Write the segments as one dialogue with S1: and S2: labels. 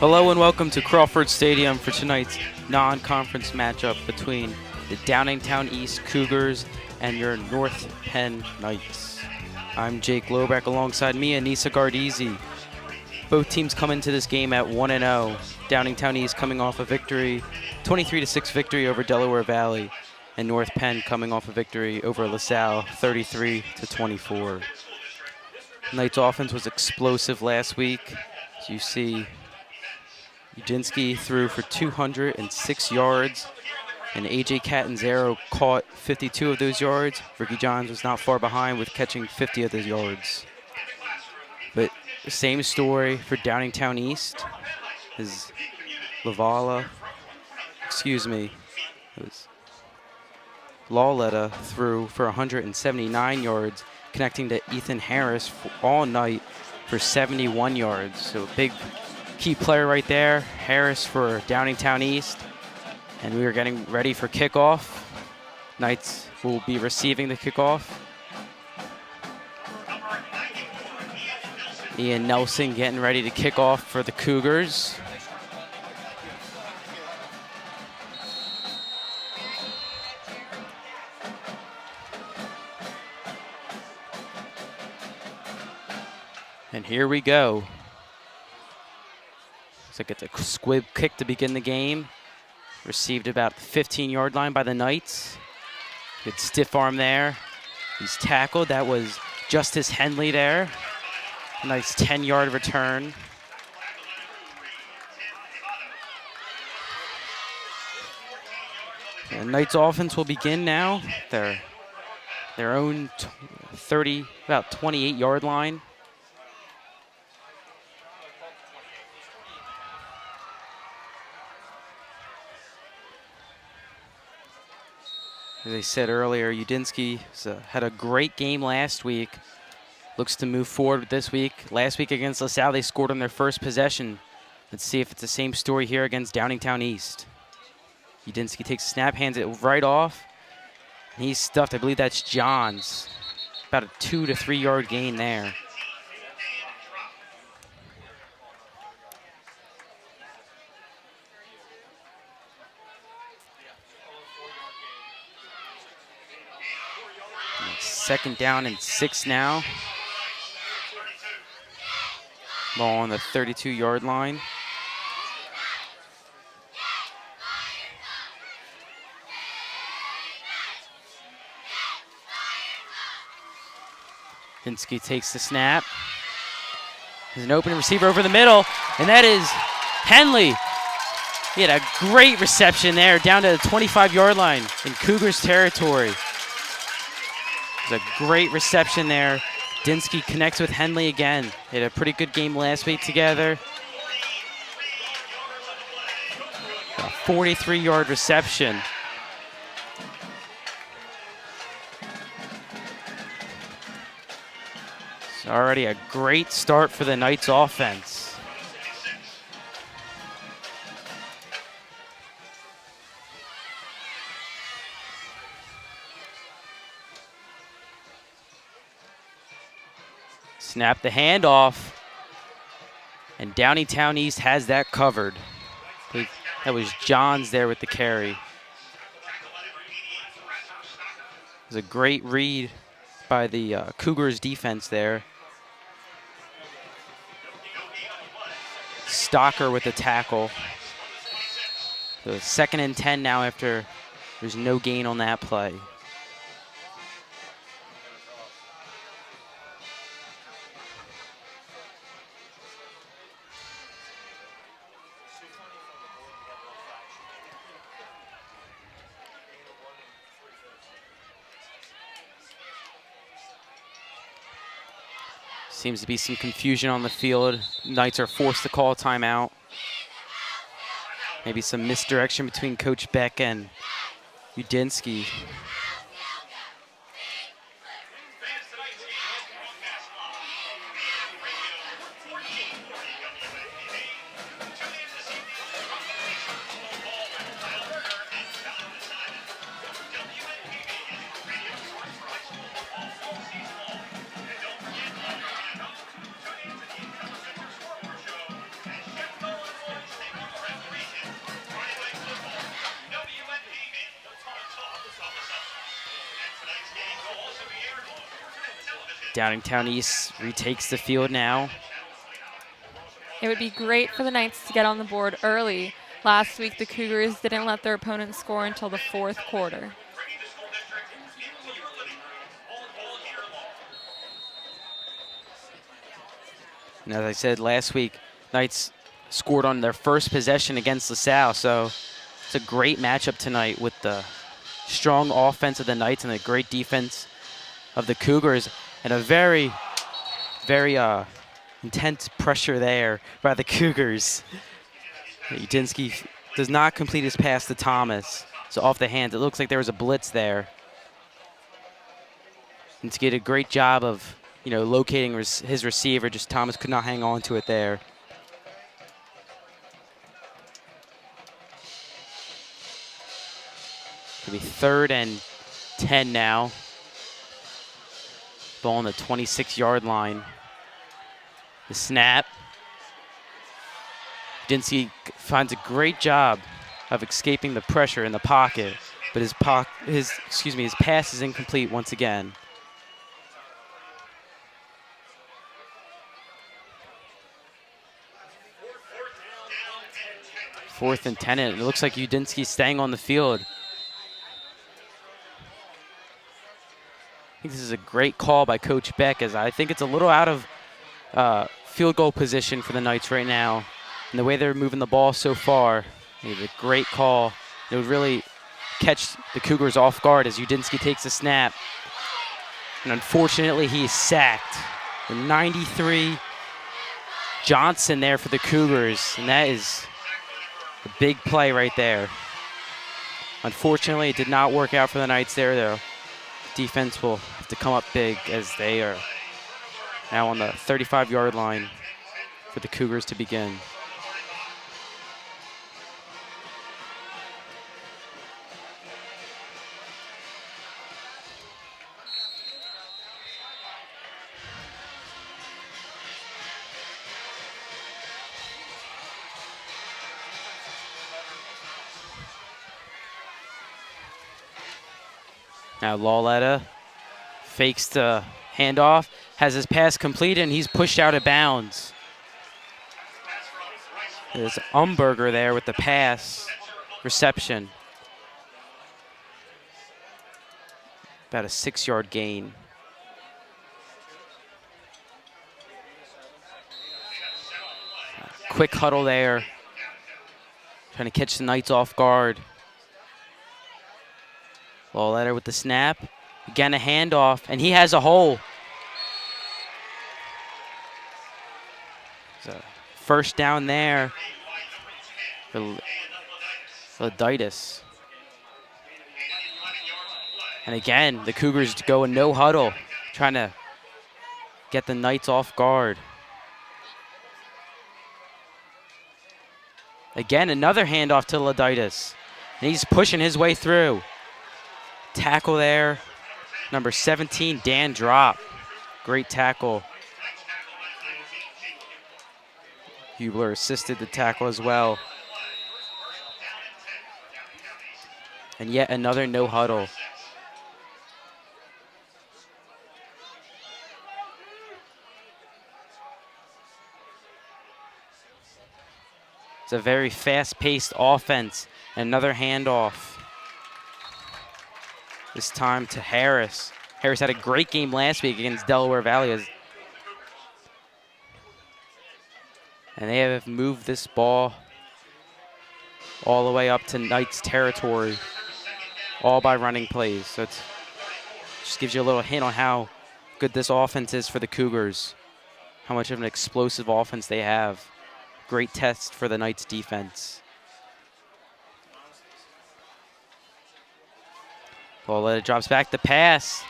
S1: Hello and welcome to Crawford Stadium for tonight's non-conference matchup between the Downingtown East Cougars and your North Penn Knights. I'm Jake Lobeck, alongside me, Anissa Gardezi. Both teams come into this game at 1-0. Downingtown East coming off a victory, 23-6 victory over Delaware Valley, and North Penn coming off a victory over LaSalle, 33-24. Knights offense was explosive last week. As you see, Udinski threw for 206 yards, and A.J. Catanzaro caught 52 of those yards. Ricky Johns was not far behind with catching 50 of those yards. But the same story for Downingtown East as Lawletta threw for 179 yards, connecting to Ethan Harris all night for 71 yards. So a big key player right there, Harris for Downingtown East. And we are getting ready for kickoff. Knights will be receiving the kickoff. Ian Nelson getting ready to kick off for the Cougars. And here we go. Looks like it's a squib kick to begin the game. Received about the 15-yard line by the Knights. Good stiff arm there. He's tackled. That was Justice Henley there. Nice 10-yard return. The Knights offense will begin now. Their own about 28-yard line. As I said earlier, Udinski had a great game last week. Looks to move forward this week. Last week against LaSalle, they scored on their first possession. Let's see if it's the same story here against Downingtown East. Udinski takes a snap, hands it right off. And he's stuffed. I believe that's Johns. About a 2 to 3 yard gain there. Second down and 6 now. Ball on the 32-yard line. Pinsky takes the snap. There's an open receiver over the middle, and that is Henley. He had a great reception there down to the 25-yard line in Cougars territory. A great reception there. Dinsky connects with Henley again. They had a pretty good game last week together. A 43-yard reception. It's already a great start for the Knights offense. Snap the handoff, and Downingtown East has that covered. That was Johns there with the carry. It was a great read by the Cougars defense there. Stocker with the tackle. So 2nd and 10 now after there's no gain on that play. Seems to be some confusion on the field. Knights are forced to call a timeout. Maybe some misdirection between Coach Beck and Udinski. Downingtown East retakes the field now.
S2: It would be great for the Knights to get on the board early. Last week, the Cougars didn't let their opponents score until the fourth quarter.
S1: And as I said last week, Knights scored on their first possession against LaSalle, so it's a great matchup tonight with the strong offense of the Knights and the great defense of the Cougars, and a very, very intense pressure there by the Cougars. Udinsky does not complete his pass to Thomas. So off the hands, it looks like there was a blitz there. And to get a great job of, locating his receiver, just Thomas could not hang on to it there. It'll be 3rd and 10 now. Ball on the 26-yard line. The snap. Udinsky finds a great job of escaping the pressure in the pocket, but his pass is incomplete once again. Fourth and 10, and it looks like Udinsky's staying on the field. I think this is a great call by Coach Beck, as I think it's a little out of field goal position for the Knights right now. And the way they're moving the ball so far, it's a great call. It would really catch the Cougars off guard as Udinsky takes a snap. And unfortunately, he's sacked. The 93 Johnson there for the Cougars, and that is a big play right there. Unfortunately, it did not work out for the Knights there, though. Defense will have to come up big as they are now on the 35-yard line for the Cougars to begin. Now Lauletta fakes the handoff, has his pass completed, and he's pushed out of bounds. There's Umberger there with the pass reception. About a 6-yard gain. Quick huddle there. Trying to catch the Knights off guard. Lauletta with the snap. Again, a handoff, and he has a hole. So first down there for Leditis. And again, the Cougars go in no huddle, trying to get the Knights off guard. Again, another handoff to Leditis. And he's pushing his way through. Tackle there. Number 17, Dan Drop. Great tackle. Hubler assisted the tackle as well. And yet another no huddle. It's a very fast-paced offense. Another handoff. This time to Harris. Harris had a great game last week against Delaware Valley. And they have moved this ball all the way up to Knights territory, all by running plays. So it just gives you a little hint on how good this offense is for the Cougars, how much of an explosive offense they have. Great test for the Knights defense. Lauletta drops back. The pass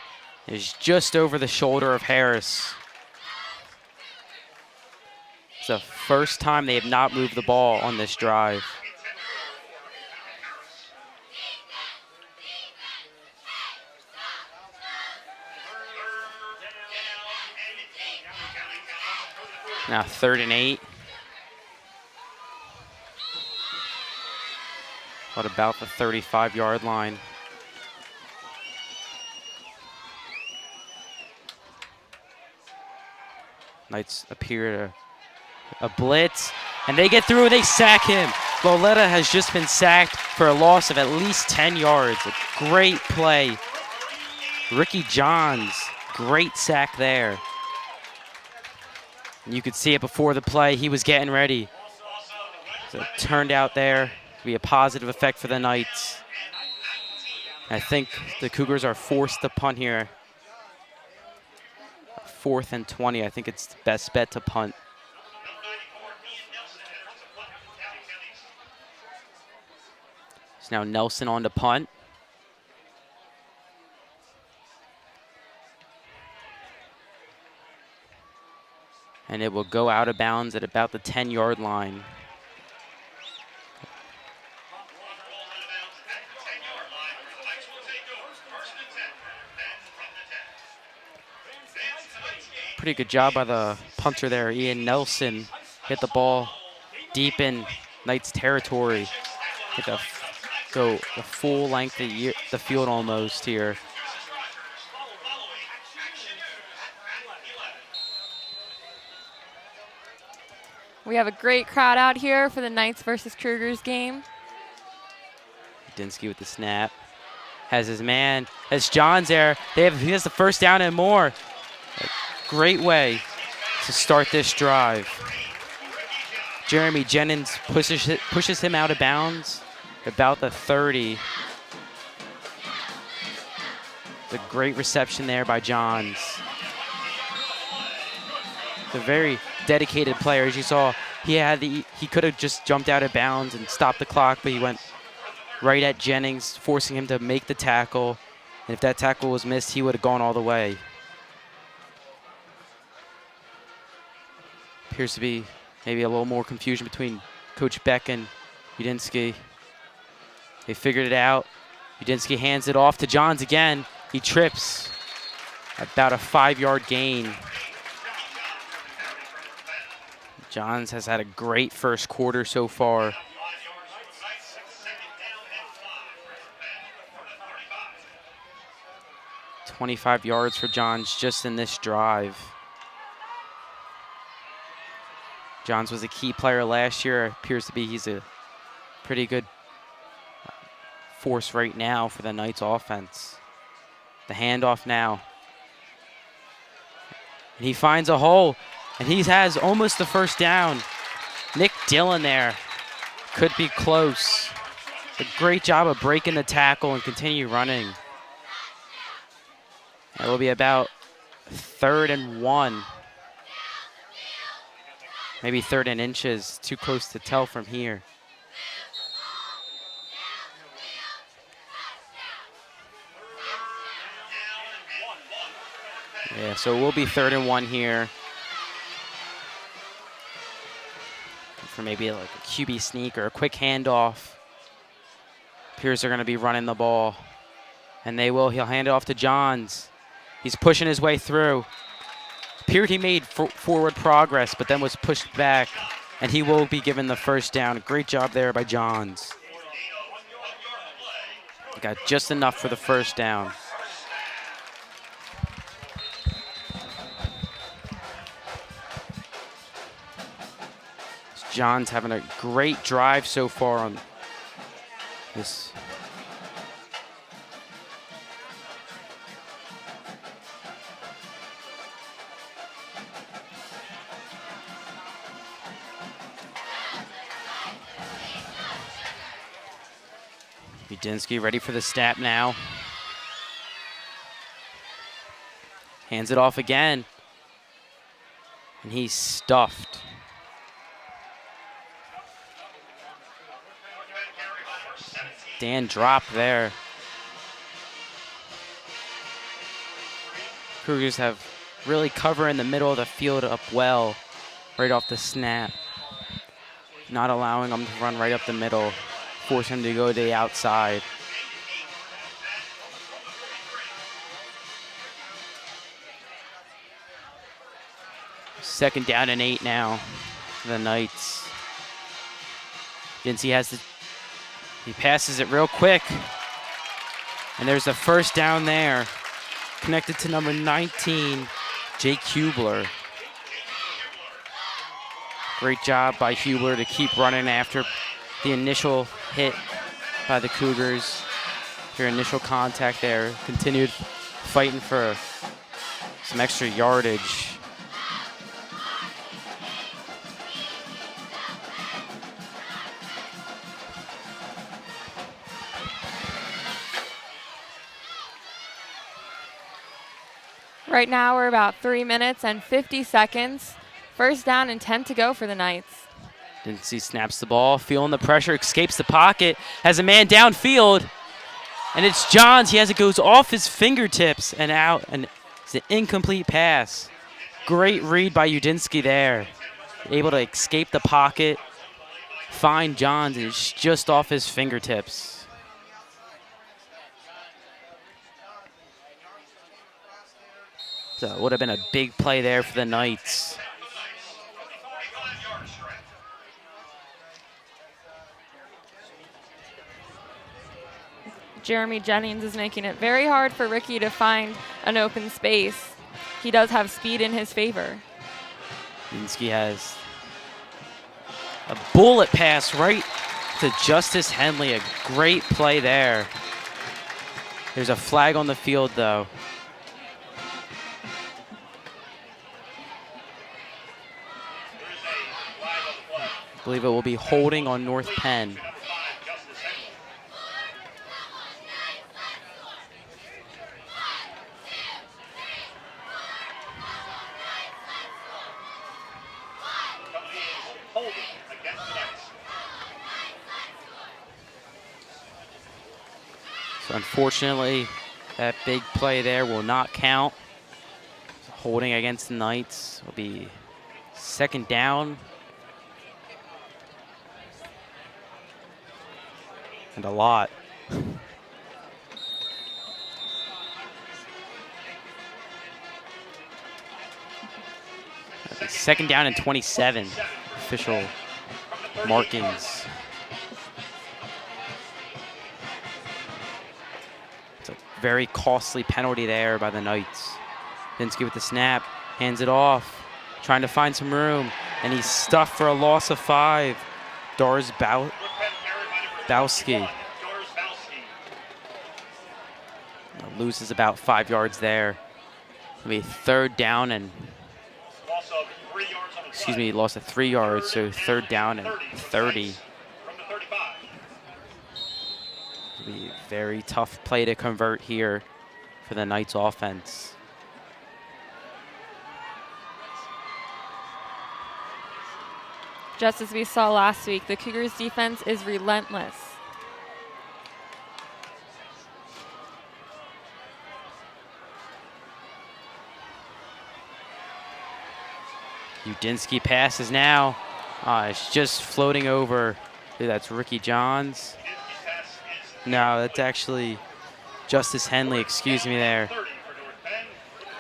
S1: is just over the shoulder of Harris. It's the first time they have not moved the ball on this drive. Now 3rd and 8. What about the 35-yard line? Knights appear to a blitz, and they get through and they sack him. Loletta has just been sacked for a loss of at least 10 yards. A great play. Ricky Johns, great sack there. And you could see it before the play. He was getting ready. So it turned out there to be a positive effect for the Knights. I think the Cougars are forced to punt here. 4th and 20. I think it's the best bet to punt. So now Nelson on to punt. And it will go out of bounds at about the 10-yard line. Pretty good job by the punter there, Ian Nelson. Hit the ball deep in Knights territory. Go the full length of the field almost here.
S2: We have a great crowd out here for the Knights versus Cougars game.
S1: Dinsky with the snap. Has his man, has Johns there. He has the first down and more. A great way to start this drive. Jeremy Jennings pushes him out of bounds about the 30. The great reception there by Johns. The very dedicated player. As you saw, he could have just jumped out of bounds and stopped the clock, but he went right at Jennings, forcing him to make the tackle. And if that tackle was missed, he would have gone all the way. Appears to be maybe a little more confusion between Coach Beck and Udinsky. They figured it out. Udinsky hands it off to Johns again. He trips. About a 5-yard gain. Johns has had a great first quarter so far. "25 yards for Johns just in this drive. Johns was a key player last year. Appears to be he's a pretty good force right now for the Knights offense. The handoff now. And he finds a hole, and he has almost the first down. Nick Dillon there. Could be close. A great job of breaking the tackle and continue running. It will be about 3rd and 1. Maybe 3rd and inches. Too close to tell from here. Yeah, so it will be 3rd and 1 here. For maybe like a QB sneak or a quick handoff. Appears they're going to be running the ball. And they will. He'll hand it off to Johns. He's pushing his way through. Appeared he made forward progress, but then was pushed back. And he will be given the first down. Great job there by Johns. He got just enough for the first down. Johns having a great drive so far on this. Udinsky ready for the snap now. Hands it off again. And he's stuffed. Dan dropped there. Cougars have really cover in the middle of the field up well, right off the snap. Not allowing them to run right up the middle, force him to go to the outside. Second down and 8 now for the Knights. Dincy he passes it real quick. And there's a first down there. Connected to number 19, Jake Hubler. Great job by Hubler to keep running after the initial hit by the Cougars. Their initial contact there. Continued fighting for some extra yardage.
S2: Right now we're about 3 minutes and 50 seconds. First down and 10 to go for the Knights.
S1: Didn't snaps the ball, feeling the pressure, escapes the pocket, has a man downfield, and it's Johns. It goes off his fingertips and out, and it's an incomplete pass. Great read by Udinsky there. Able to escape the pocket, find Johns, and it's just off his fingertips. So it would have been a big play there for the Knights.
S2: Jeremy Jennings is making it very hard for Ricky to find an open space. He does have speed in his favor.
S1: Udinsky has a bullet pass right to Justice Henley. A great play there. There's a flag on the field, though. I believe it will be holding on North Penn. So unfortunately, that big play there will not count. Holding against the Knights will be second down. And a lot. Second down and 27. Official markings. It's a very costly penalty there by the Knights. Udinsky with the snap, hands it off, trying to find some room, and he's stuffed for a loss of 5. Bowski loses about 5 yards there. It'll be third down and, he lost 3 yards, so third down and 30. It'll be a very tough play to convert here for the Knights offense.
S2: Just as we saw last week, the Cougars defense is relentless.
S1: Udinsky passes now. It's just floating over. That's Ricky Johns. No, that's actually Justice Henley, excuse me there.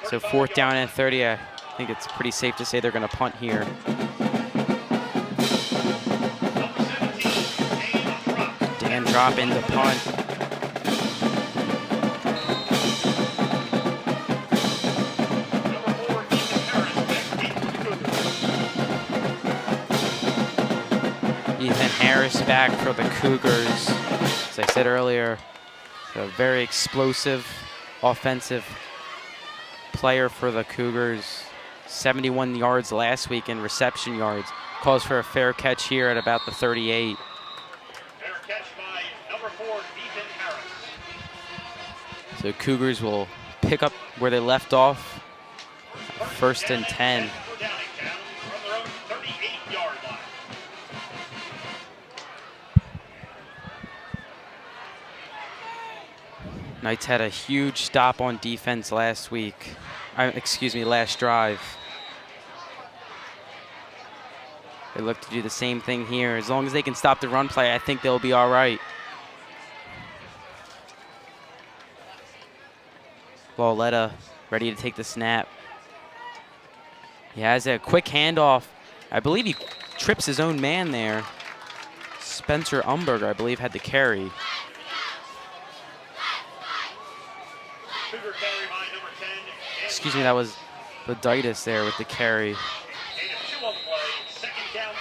S1: So fourth down and 30. I think it's pretty safe to say they're going to punt here. Dan drop in the punt. Ethan Harris back for the Cougars. As I said earlier, a very explosive offensive player for the Cougars. 71 yards last week in reception yards. Calls for a fair catch here at about the 38.
S3: Fair catch by number 4, Ethan Harris.
S1: So Cougars will pick up where they left off. First and 10.
S3: For Downingtown from their own 38-yard line.
S1: Knights had a huge stop on defense last week. Last drive. They look to do the same thing here. As long as they can stop the run play, I think they'll be all right. Lauletta ready to take the snap. He has a quick handoff. I believe he trips his own man there. Spencer Umberger, I believe, had the carry. Excuse me, that was Loditis there with the carry.
S3: Gain of 2 on the play. Second down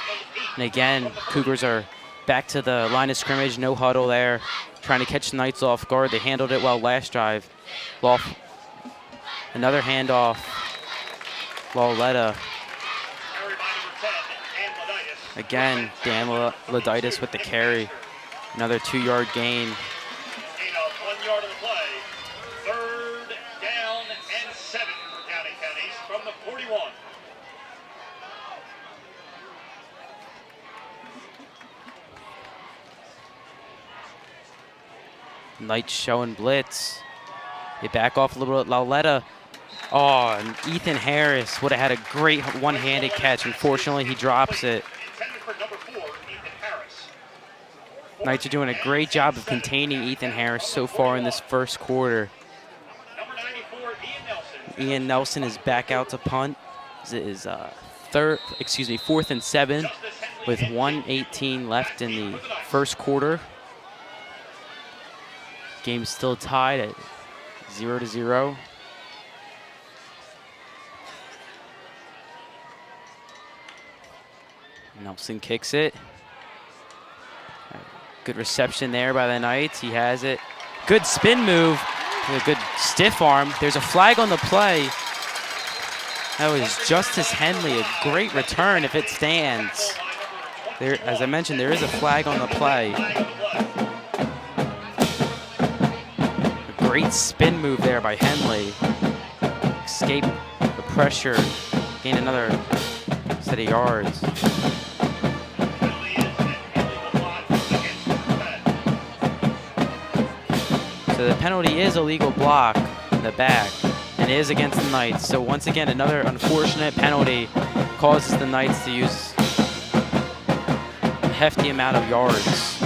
S1: And again, Cougars are back to the line of scrimmage, no huddle there, trying to catch the Knights off guard. They handled it well last drive. Another handoff. Lauletta. Again, Dan Laditis with the carry. Another 2-yard gain.
S3: 1 yard of the play. 3rd down and 7 for Downingtown East from the 41.
S1: Knights showing blitz. They back off a little bit. Lauletta. Oh, and Ethan Harris would have had a great one-handed catch. Unfortunately, he drops it. Knights are doing a great job of containing Ethan Harris so far in this first quarter. Ian Nelson is back out to punt. It is 4th and 7 with 1:18 left in the first quarter. Game still tied at 0-0. Nelson kicks it. Good reception there by the Knights. He has it. Good spin move. A good stiff arm. There's a flag on the play. That was Justice Henley. A great return if it stands. There, as I mentioned, there is a flag on the play. A great spin move there by Henley. Escape the pressure. Gain another set of yards. So the penalty is a legal block in the back, and it is against the Knights. So once again, another unfortunate penalty causes the Knights to use a hefty amount of yards.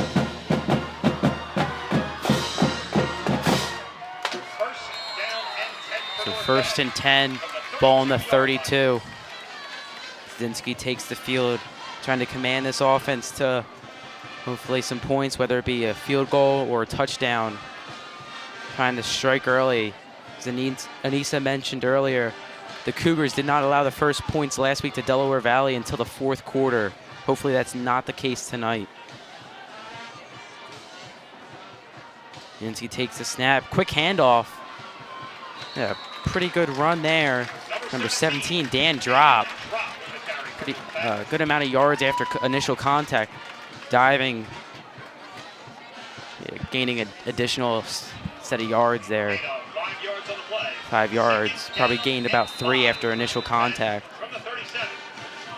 S1: So 1st and 10, ball on the 32. Zdinsky takes the field, trying to command this offense to hopefully some points, whether it be a field goal or a touchdown. Trying to strike early. As Anissa mentioned earlier, the Cougars did not allow the first points last week to Delaware Valley until the 4th quarter. Hopefully that's not the case tonight. Zdinsky takes the snap. Quick handoff. Yeah, pretty good run there. Number 17, Dan Drop. Pretty good amount of yards after initial contact. Diving. Yeah, gaining an additional set of yards there. 5 yards. Probably gained about 3 after initial contact.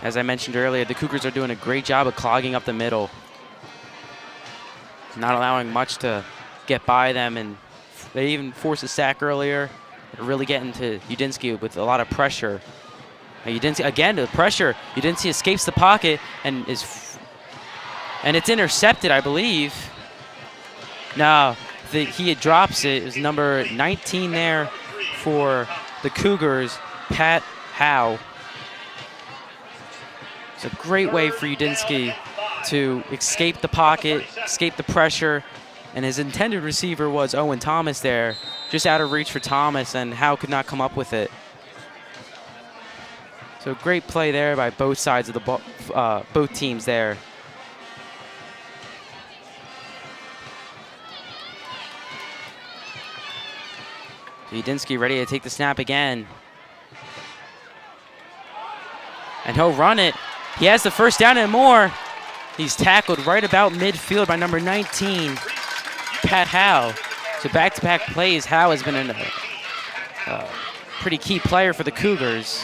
S1: As I mentioned earlier, the Cougars are doing a great job of clogging up the middle. Not allowing much to get by them, and they even forced a sack earlier. They're really getting to Udinsky with a lot of pressure. Udinsky, again, the pressure. Udinsky escapes the pocket and it's intercepted, I believe. No. He drops it. It was number 19 there for the Cougars, Pat Howe. It's a great way for Udinsky to escape the pocket, escape the pressure, and his intended receiver was Owen Thomas there, just out of reach for Thomas, and Howe could not come up with it. So great play there by both sides of the both teams there. Udinsky ready to take the snap again. And he'll run it. He has the first down and more. He's tackled right about midfield by number 19, Pat Howe. So back-to-back plays. Howe has been a pretty key player for the Cougars.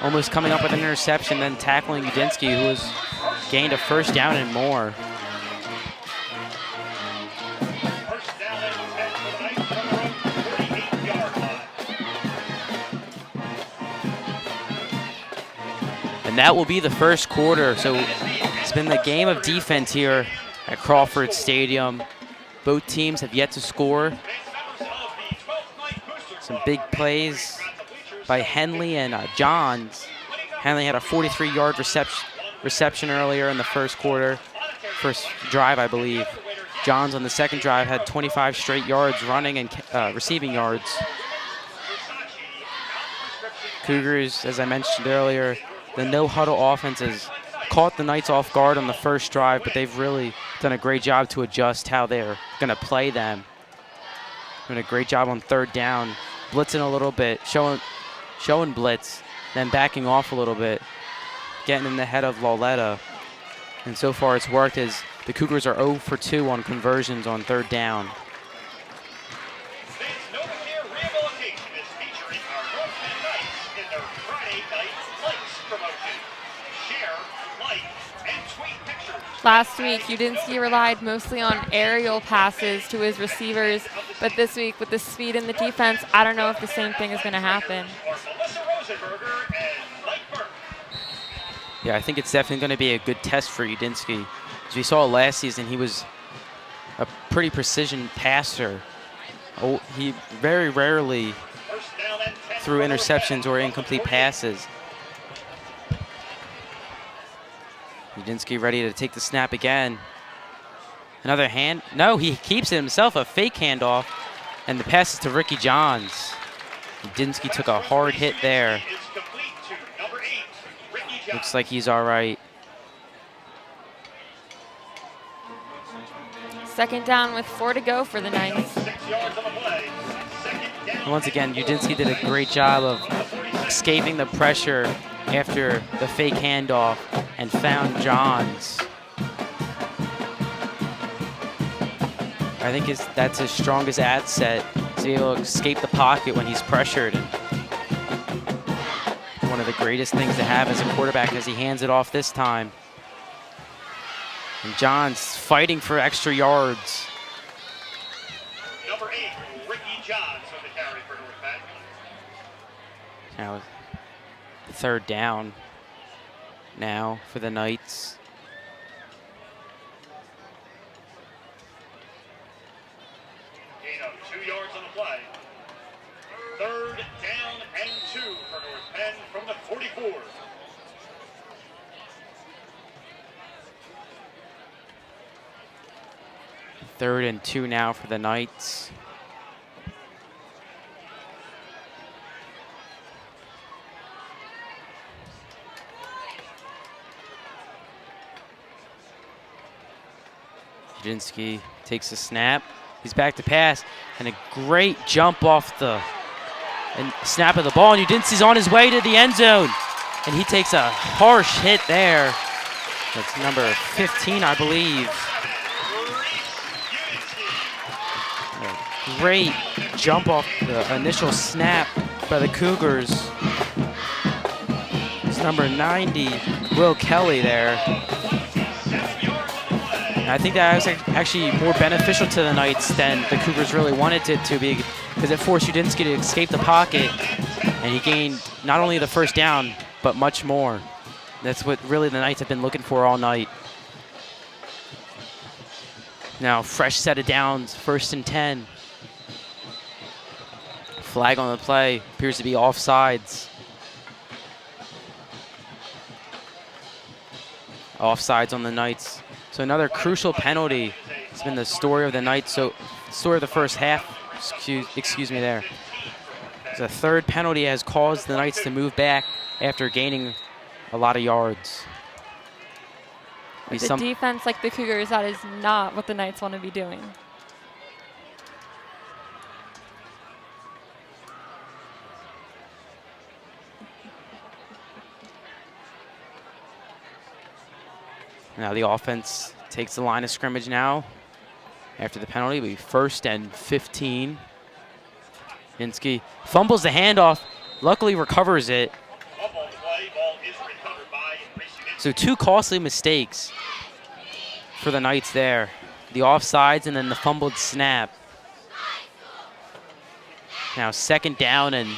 S1: Almost coming up with an interception, then tackling Udinsky, who has gained a first down and more. And that will be the first quarter. So it's been the game of defense here at Crawford Stadium. Both teams have yet to score. Some big plays by Henley and Johns. Henley had a 43-yard reception earlier in the first quarter. First drive, I believe. Johns on the second drive had 25 straight yards running and receiving yards. Cougars, as I mentioned earlier, the no-huddle offense has caught the Knights off guard on the first drive, but they've really done a great job to adjust how they're going to play them. Doing a great job on third down, blitzing a little bit, showing blitz, then backing off a little bit, getting in the head of Loletta. And so far it's worked as the Cougars are 0 for 2 on conversions on third down.
S3: Today's NovaCare Rehabilitation is featuring our North Penn Knights in their Friday night likes promotion. Share, like, and tweet pictures.
S2: Last week, Udinski relied mostly on aerial passes to his receivers, but this week, with the speed in the defense, I don't know if the same thing is going to happen.
S3: Are Melissa Rosenberger and Mike Burke.
S1: Yeah, I think it's definitely going to be a good test for Udinski. As we saw last season, he was a pretty precision passer. Oh, he very rarely
S3: First down and 10
S1: threw
S3: for North
S1: interceptions
S3: Penn
S1: or
S3: from the
S1: incomplete
S3: 48.
S1: passes. Udinski ready to take the snap again. Another hand. No, he keeps it himself, a fake handoff. And the pass is to Ricky Johns. Udinski took a hard hit there.
S3: Is complete to number 8, Ricky Johns.
S1: Looks like he's all right.
S2: Second down with 4 to go for the Knights.
S3: 6 yards on the play. Second down.
S1: And once again, Udinski did a great job of escaping the pressure after the fake handoff and found Johns. I think that's his strongest asset, to be able to escape the pocket when he's pressured. And one of the greatest things to have as a quarterback as he hands it off this time. And Johns fighting for extra yards.
S3: Number 8, Ricky Johns on the carry for North Penn.
S1: Now, third down now for the Knights.
S3: Gain of 2 yards on the play. Third down and 2 for North Penn from the 44.
S1: Third and 2 now for the Knights. Udinski takes a snap. He's back to pass, and a great jump off the snap of the ball. And Udinski's on his way to the end zone, and he takes a harsh hit there. That's number 15, I believe. A great jump off the initial snap by the Cougars. It's number 90, Will Kelly there. And I think that was actually more beneficial to the Knights than the Cougars really wanted it to be, because it forced Udinski to escape the pocket, and he gained not only the first down, but much more. That's what really the Knights have been looking for all night. Now, fresh set of downs, 1st and 10. Flag on the play, appears to be offsides. Offsides on the Knights. So another crucial penalty. It's been the story of the Knights, so story of the first half, excuse me there. The third penalty has caused the Knights to move back after gaining a lot of yards.
S2: With a defense like the Cougars, that is not what the Knights want to be doing.
S1: Now the offense takes the line of scrimmage now. After the penalty, it'll be 1st and 15. Udinski fumbles the handoff, luckily recovers it. So 2 costly mistakes for the Knights there. The offsides and then the fumbled snap. Now 2nd down and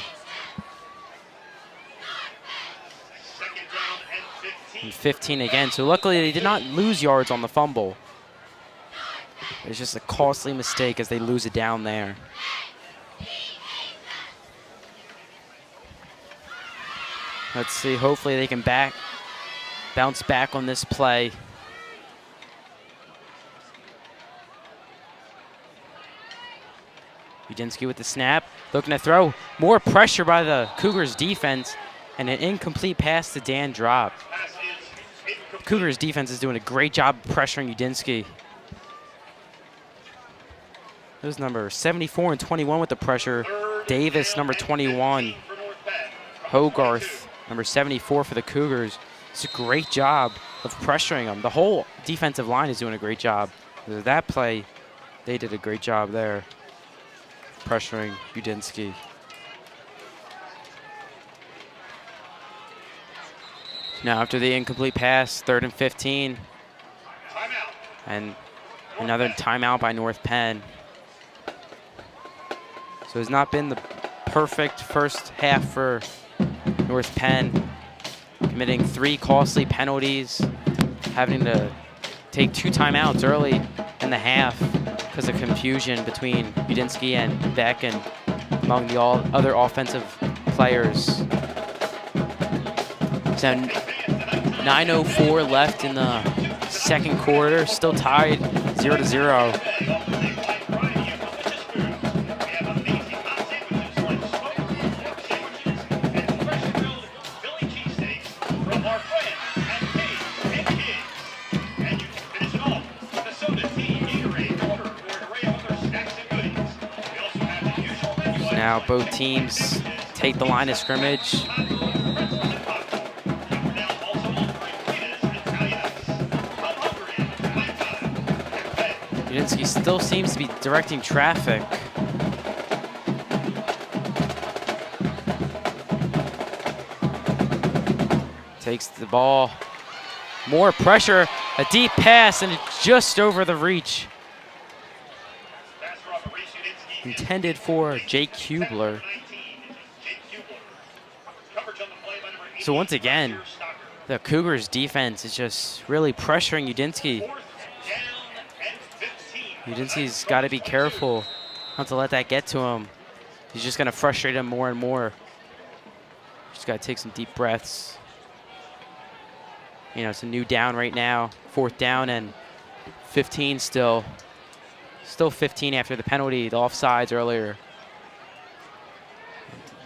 S1: 15 again. So luckily they did not lose yards on the fumble. It's just a costly mistake as they lose it down there. Let's see, hopefully they can bounce back on this play. Udinski with the snap, looking to throw. More pressure by the Cougars defense, and an incomplete pass to Dan dropped. Cougars defense is doing a great job pressuring Udinski. Those number 74 and 21 with the pressure. Davis, number 21. Hogarth, number 74 for the Cougars. It's a great job of pressuring them. The whole defensive line is doing a great job. That play, they did a great job there, pressuring Udinski. Now after the incomplete pass, 3rd and 15. And another timeout by North Penn. So it's not been the perfect first half for North Penn, committing 3 costly penalties, having to take 2 timeouts early in the half because of confusion between Udinski and Beck and among the other offensive players. So 9:04 left in the second quarter, still tied 0-0. Now both teams take the line of scrimmage. Udinski still seems to be directing traffic. Takes the ball. More pressure, a deep pass, and it's just over the reach. Intended for Jake Kubler. So once again, the Cougars defense is just really pressuring Udinski. Udinski's got to be careful not to let that get to him. He's just going to frustrate him more and more. Just got to take some deep breaths. You know, it's a new down right now. 4th down and 15 still. Still 15 after the penalty, the offsides earlier.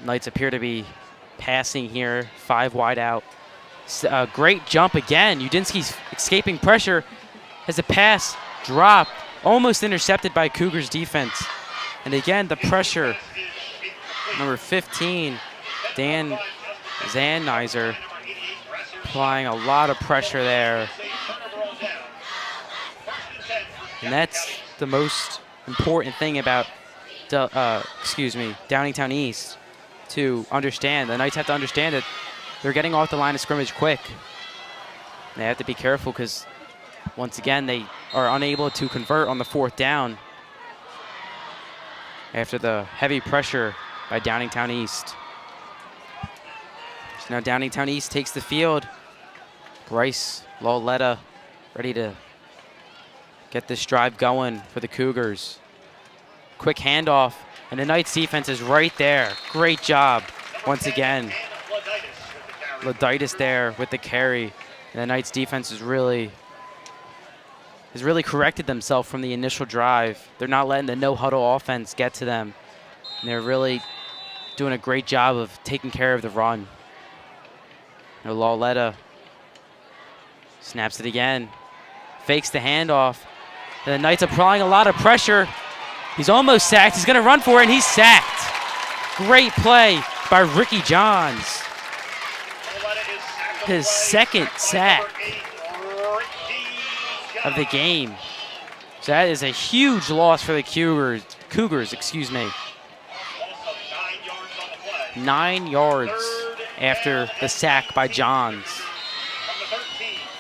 S1: Knights appear to be passing here, 5 wide out. Great jump again. Udinski's escaping pressure as the pass dropped, almost intercepted by Cougars defense. And again, the pressure. Number 15, Dan Zanizer, applying a lot of pressure there. And that's the most important thing about, Downingtown East to understand. The Knights have to understand that they're getting off the line of scrimmage quick. They have to be careful because, once again, they are unable to convert on the 4th down after the heavy pressure by Downingtown East. So now Downingtown East takes the field. Bryce Lauletta ready to get this drive going for the Cougars. Quick handoff, and the Knights defense is right there. Great job once again. Loditis there with the carry. And the Knights defense has really corrected themselves from the initial drive. They're not letting the no-huddle offense get to them. And they're really doing a great job of taking care of the run. Now Lauletta snaps it again. Fakes the handoff. And the Knights applying a lot of pressure. He's almost sacked. He's going to run for it, and he's sacked. Great play by Ricky Johns. His 2nd sack of the game. So that is a huge loss for the Cougars, excuse me. 9 yards after the sack by Johns.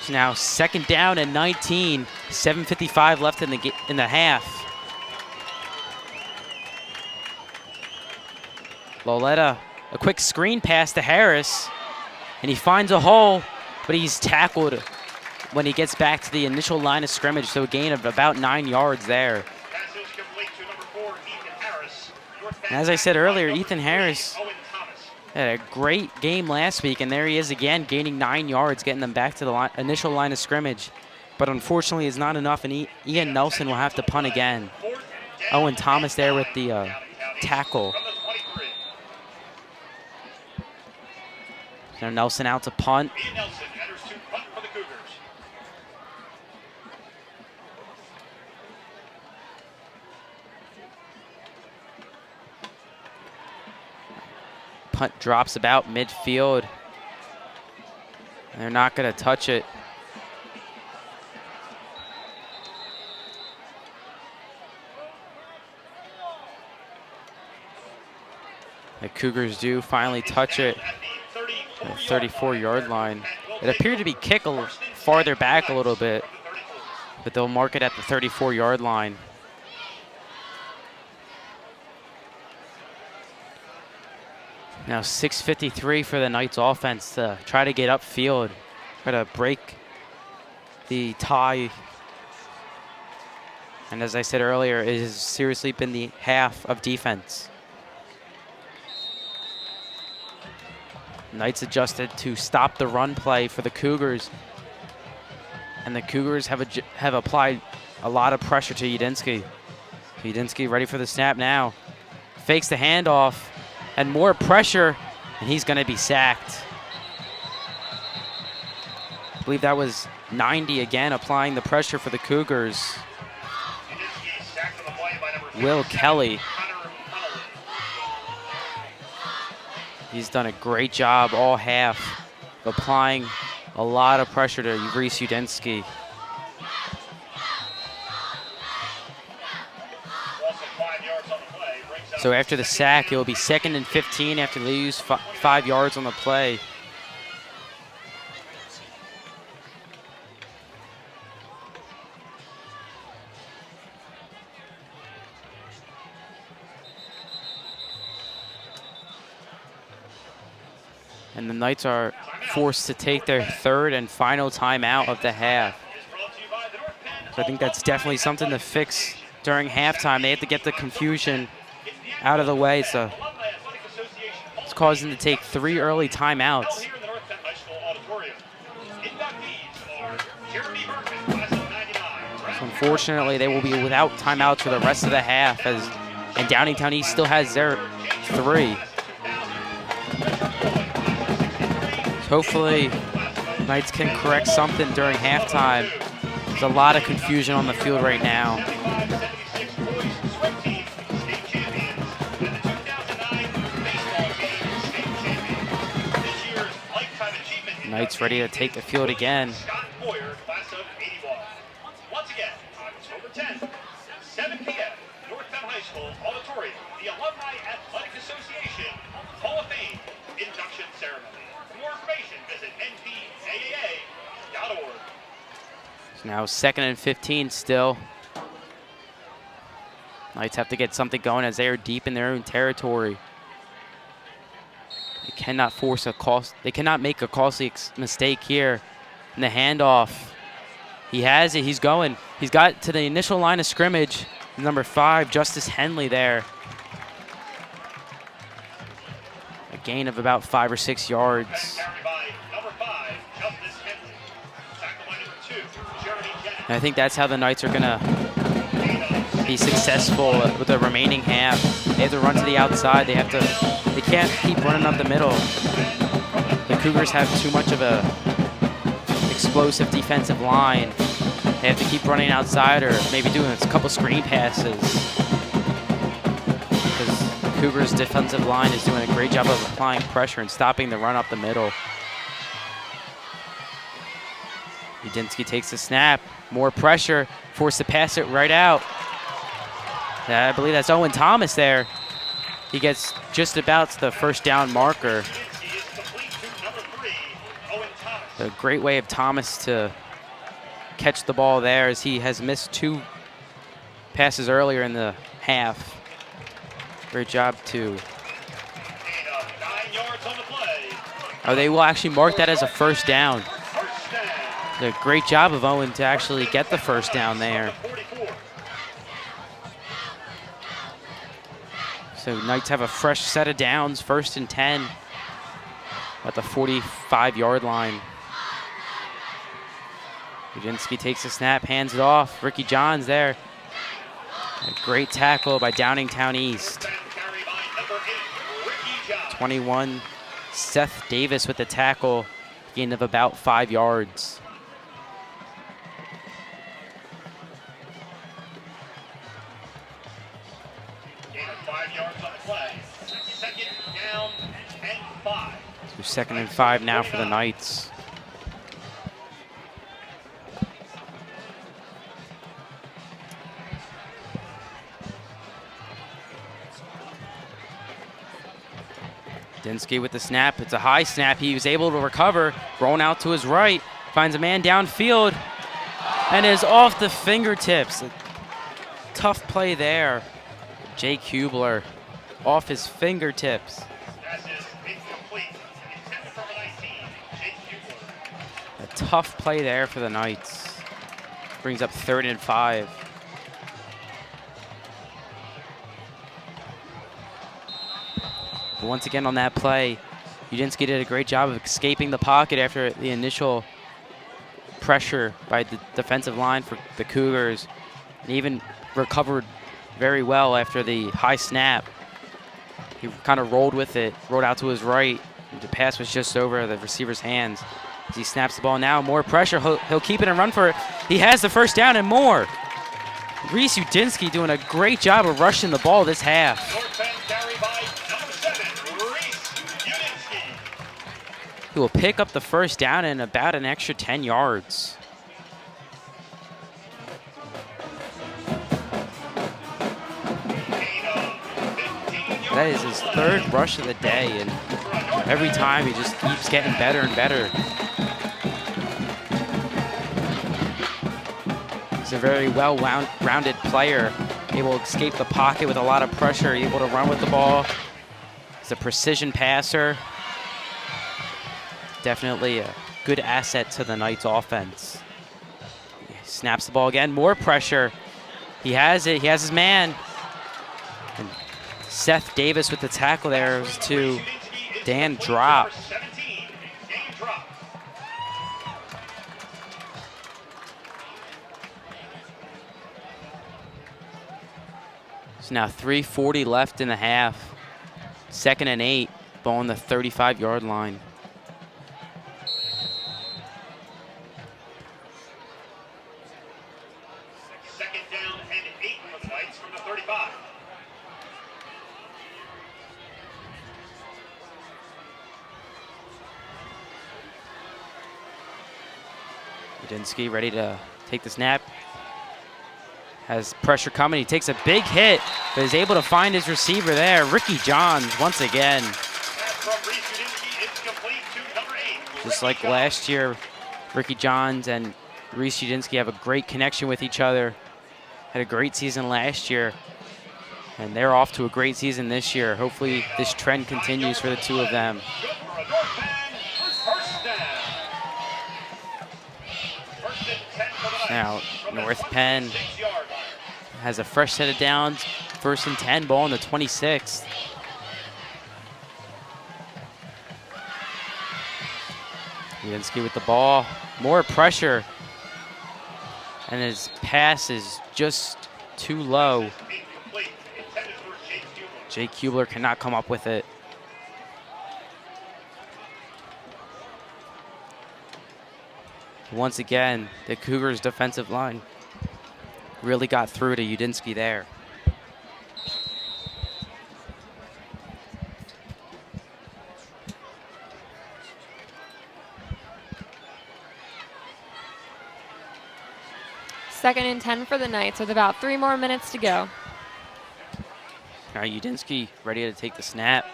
S1: So now 2nd down and 19. 7:55 left in the half. Lauletta, a quick screen pass to Harris, and he finds a hole, but he's tackled when he gets back to the initial line of scrimmage, so a gain of about 9 yards there. And as I said earlier, Ethan Harris had a great game last week, and there he is again, gaining 9 yards, getting them back to the initial line of scrimmage. But unfortunately, it's not enough, and Ian Nelson will have to punt again. Owen Thomas there with the tackle. Now Nelson out to punt.
S3: Ian Nelson enters to punt for the Cougars.
S1: punt drops about midfield. They're not going to touch it. The Cougars do finally touch it at the 34-yard line. It appeared to be kicked farther back a little bit, but they'll mark it at the 34-yard line. Now 6:53 for the Knights offense to try to get upfield, try to break the tie. And as I said earlier, it has seriously been the half of defense. Knights adjusted to stop the run play for the Cougars. And the Cougars have applied a lot of pressure to Udinsky. Udinsky ready for the snap now. Fakes the handoff and more pressure, and he's going to be sacked. I believe that was 90 again, applying the pressure for the Cougars. Will Kelly. He's done a great job all half, applying a lot of pressure to Reese Udinsky. So after the sack, it will be 2nd and 15 after they use 5 yards on the play. And the Knights are forced to take their 3rd and final timeout of the half. So I think that's definitely something to fix during halftime. They have to get the confusion out of the way. So it's caused them to take 3 early timeouts. So unfortunately, they will be without timeouts for the rest of the half, and Downingtown East still has their 3. Hopefully, Knights can correct something during halftime. There's a lot of confusion on the field right now. Knights ready to take the field again.
S3: Once again, October 10th, 7 p.m., North Penn High School Auditorium, the Alumni Athletic Association Hall of Fame induction ceremony. For more information, visit nptaa.org.
S1: It's now 2nd and 15 still. Knights have to get something going as they are deep in their own territory. They cannot force a they cannot make a costly mistake here. In the handoff, he has it. He's going. He's got to the initial line of scrimmage. Number 5, Justice Henley there. A gain of about 5 or 6 yards. And I think that's how the Knights are going to be successful with the remaining half. They have to run to the outside. They can't keep running up the middle. The Cougars have too much of a explosive defensive line. They have to keep running outside or maybe doing a couple screen passes. Because the Cougars' defensive line is doing a great job of applying pressure and stopping the run up the middle. Udinsky takes the snap. More pressure. Forced to pass it right out. I believe that's Owen Thomas there. He gets just about to the first down marker. A great way of Thomas to catch the ball there, as he has missed 2 passes earlier in the half. Great job too. Oh, they will actually mark that as a first down. A great job of Owen to actually get the first down there. So Knights have a fresh set of downs, 1st and 10 at the 45-yard line. Udinsky takes the snap, hands it off. Ricky Johns there. A great tackle by Downingtown East. 21, Seth Davis with the tackle, gain of about 5 yards.
S3: Gain of 5 yards on the play. 2nd down and
S1: 2nd and 5 now for the Knights. Dinsky with the snap. It's a high snap. He was able to recover. Rolling out to his right. Finds a man downfield. And is off the fingertips. A tough play there. Jake Hubler off his fingertips. A tough play there for the Knights. Brings up 3rd and 5. But once again on that play, Udinsky did a great job of escaping the pocket after the initial pressure by the defensive line for the Cougars, and even recovered very well after the high snap. He kind of rolled with it, rolled out to his right. The pass was just over the receiver's hands. As he snaps the ball now, more pressure. He'll keep it and run for it. He has the 1st down and more. Reese Udinsky doing a great job of rushing the ball this half. He will pick up the 1st down and about an extra 10 yards. That is his 3rd rush of the day, and every time he just keeps getting better and better. He's a very well-rounded player, able to escape the pocket with a lot of pressure, able to run with the ball. He's a precision passer. Definitely a good asset to the Knights offense. He snaps the ball again, more pressure. He has it, he has his man. And Seth Davis with the tackle there to Dan Drop. So now 3:40 left in the half. 2nd and 8, ball on the 35-yard line. Udinsky ready to take the snap. Has pressure coming. He takes a big hit, but is able to find his receiver there. Ricky Johns once again. Just like last year, Ricky Johns and Reese Udinsky have a great connection with each other. Had a great season last year, and they're off to a great season this year. Hopefully this trend continues for the two of them. Now, North Penn has a fresh set of downs. 1st and 10, ball on the 26th. Udinsky with the ball, more pressure. And his pass is just too low. Jake Hubler cannot come up with it. Once again, the Cougars' defensive line really got through to Udinsky there.
S2: Second and 10 for the Knights with about 3 more minutes to go.
S1: Now Udinsky ready to take the snap.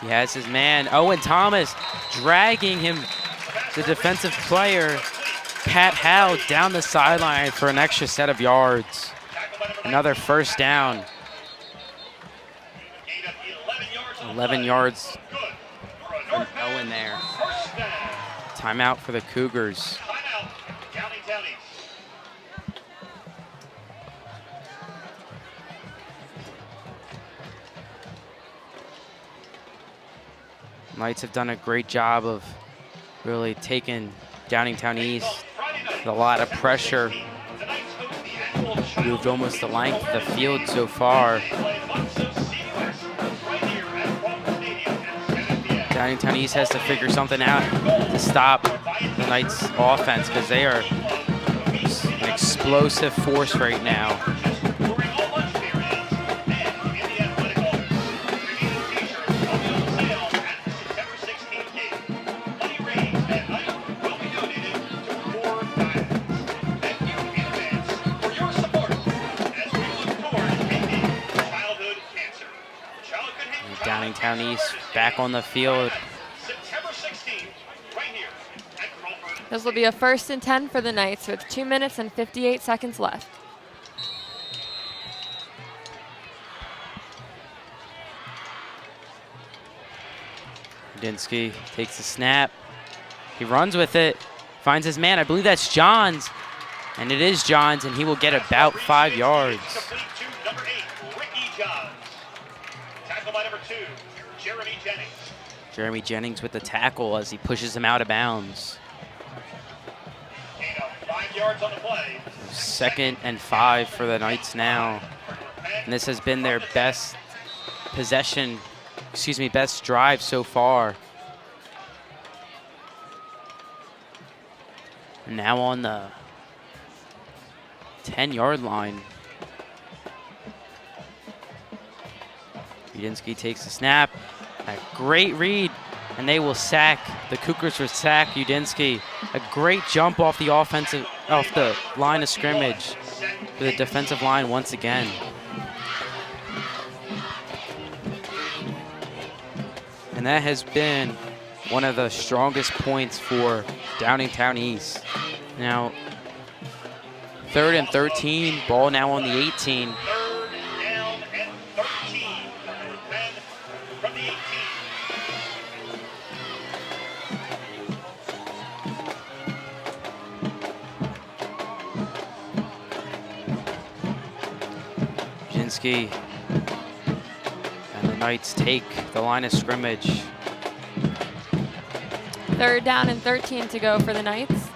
S1: He has his man, Owen Thomas, dragging him, the defensive player, Pat Howe, down the sideline for an extra set of yards. Another 1st down. 11 yards from Owen there. Timeout for the Cougars. Knights have done a great job of really taking Downingtown East with a lot of pressure. Moved almost the length of the field so far. Downingtown East has to figure something out to stop the Knights offense, because they are an explosive force right now. Downingtown East back on the field.
S3: September 16th, right here at Crawford.
S2: This will be a 1st and 10 for the Knights with 2 minutes and 58 seconds left.
S1: Udinsky takes the snap. He runs with it, finds his man. I believe that's Johns, and it is Johns, and he will get about 5 yards.
S3: Complete to number 8, Ricky Johns. Tackle by number 2, Jeremy Jennings.
S1: Jeremy Jennings with the tackle as he pushes him out of bounds.
S3: Gain of 5 yards on the play.
S1: 2nd and 5 for the Knights now. And this has been their best possession, best drive so far. And now on the 10-yard line. Udinsky takes the snap. A great read, and they will sack. The Cougars will sack Udinsky. A great jump off the line of scrimmage for the defensive line once again. And that has been one of the strongest points for Downingtown East. Now, 3rd and 13, ball now on the 18.
S3: 3rd down and 13. Number 10 from the 18.
S1: Udinsky and the Knights take the line of scrimmage.
S2: 3rd down and 13 to go for the Knights.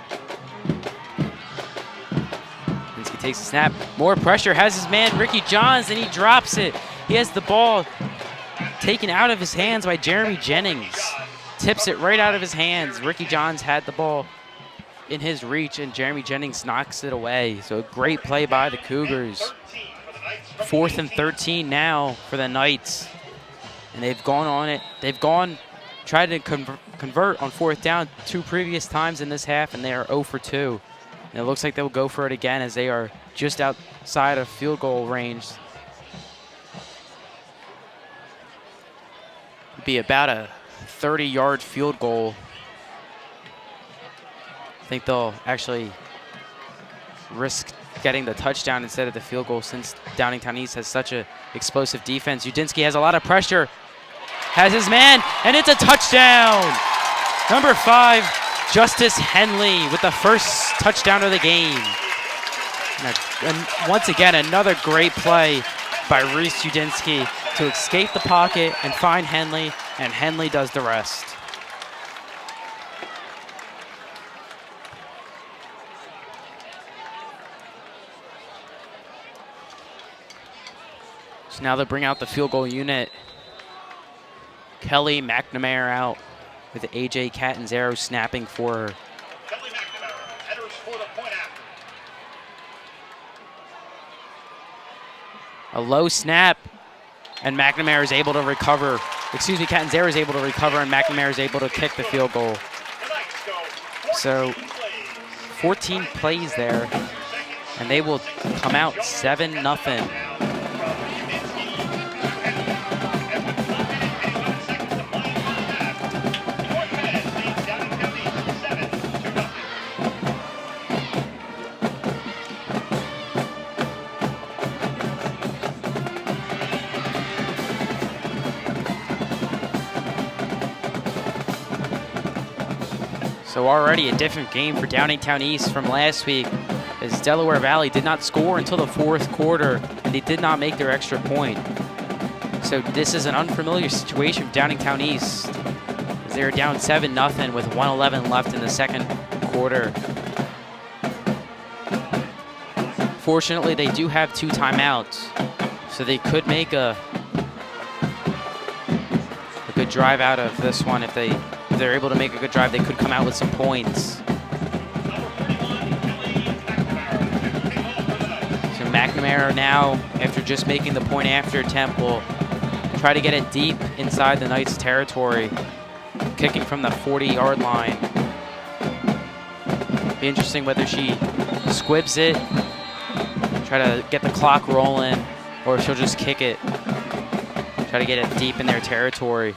S1: Udinsky takes the snap. More pressure, has his man Ricky Johns, and he drops it. He has the ball taken out of his hands by Jeremy Jennings. Tips it right out of his hands. Ricky Johns had the ball in his reach, and Jeremy Jennings knocks it away. So a great play by the Cougars. 4th and 13 now for the Knights. And they've gone on it. They've tried to convert on 4th down 2 previous times in this half, and they are 0 for 2. And it looks like they will go for it again as they are just outside of field goal range. It'd be about a 30-yard field goal. I think they'll actually risk getting the touchdown instead of the field goal since Downingtown East has such an explosive defense. Udinsky has a lot of pressure, has his man, and it's a touchdown. Number 5, Justice Henley with the first touchdown of the game. And once again, another great play by Reese Udinsky to escape the pocket and find Henley, and Henley does the rest. So now they bring out the field goal unit. Kelly McNamara out with AJ Catanzaro snapping for her.
S3: Kelly McNamara enters for the point after.
S1: A low snap, and McNamara is able to recover. Catanzaro is able to recover, and McNamara is able to kick the field goal. So 14 plays there, and they will come out 7-0. So already a different game for Downingtown East from last week, as Delaware Valley did not score until the 4th quarter, and they did not make their extra point. So this is an unfamiliar situation for Downingtown East, as they are down 7-0 with 1:11 left in the 2nd quarter. Fortunately, they do have 2 timeouts, so they could make a good drive out of this one. If they're able to make a good drive, they could come out with some points. So McNamara now, after just making the point after attempt, will try to get it deep inside the Knights' territory, kicking from the 40-yard line. Be interesting whether she squibs it, try to get the clock rolling, or if she'll just kick it. Try to get it deep in their territory.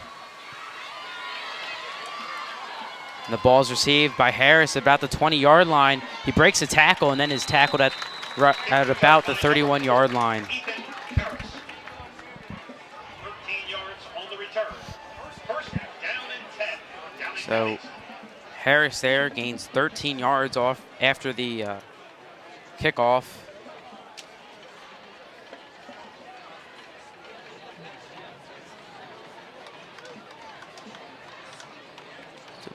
S1: And the ball's received by Harris about the 20-yard line. He breaks a tackle and then is tackled at about the 31-yard line. So Harris there gains 13 yards off after the kickoff.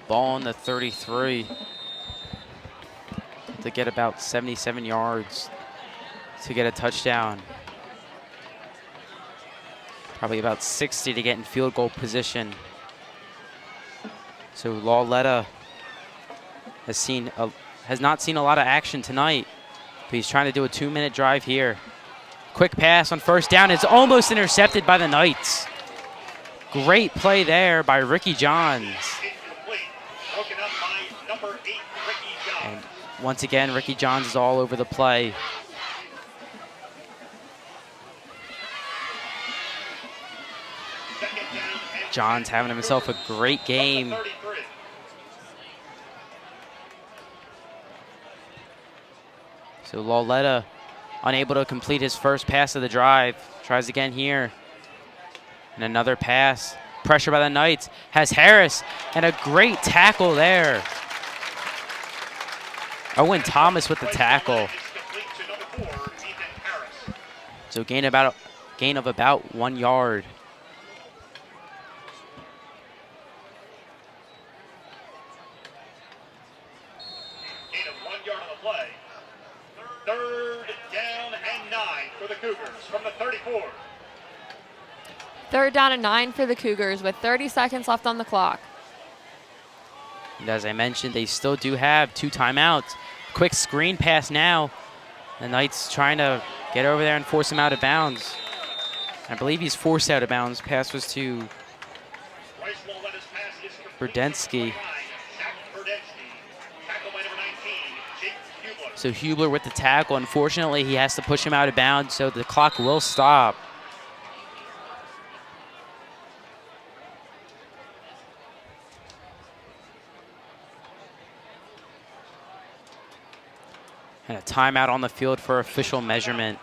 S1: Ball on the 33 to get about 77 yards to get a touchdown. Probably about 60 to get in field goal position. So Lauletta has not seen a lot of action tonight, but he's trying to do a 2-minute drive here. Quick pass on first down. It's almost intercepted by the Knights. Great play there by Ricky Johns. And once again, Ricky Johns is all over the play. Johns having himself a great game. So Lauletta unable to complete his first pass of the drive. Tries again here. And another pass. Pressure by the Knights. Has Harris. And a great tackle there. Owen Thomas with the tackle. So gain of about 1 yard.
S3: Gain of 1 yard on the play. 3rd down and 9 for the Cougars from the 34.
S2: 3rd down and 9 for the Cougars with 30 seconds left on the clock.
S1: And as I mentioned, they still do have 2 timeouts. Quick screen pass now. The Knights trying to get over there and force him out of bounds. I believe he's forced out of bounds. Pass was to Burdensky. So Hubler with the tackle. Unfortunately, he has to push him out of bounds, so the clock will stop. And a timeout on the field for official measurement.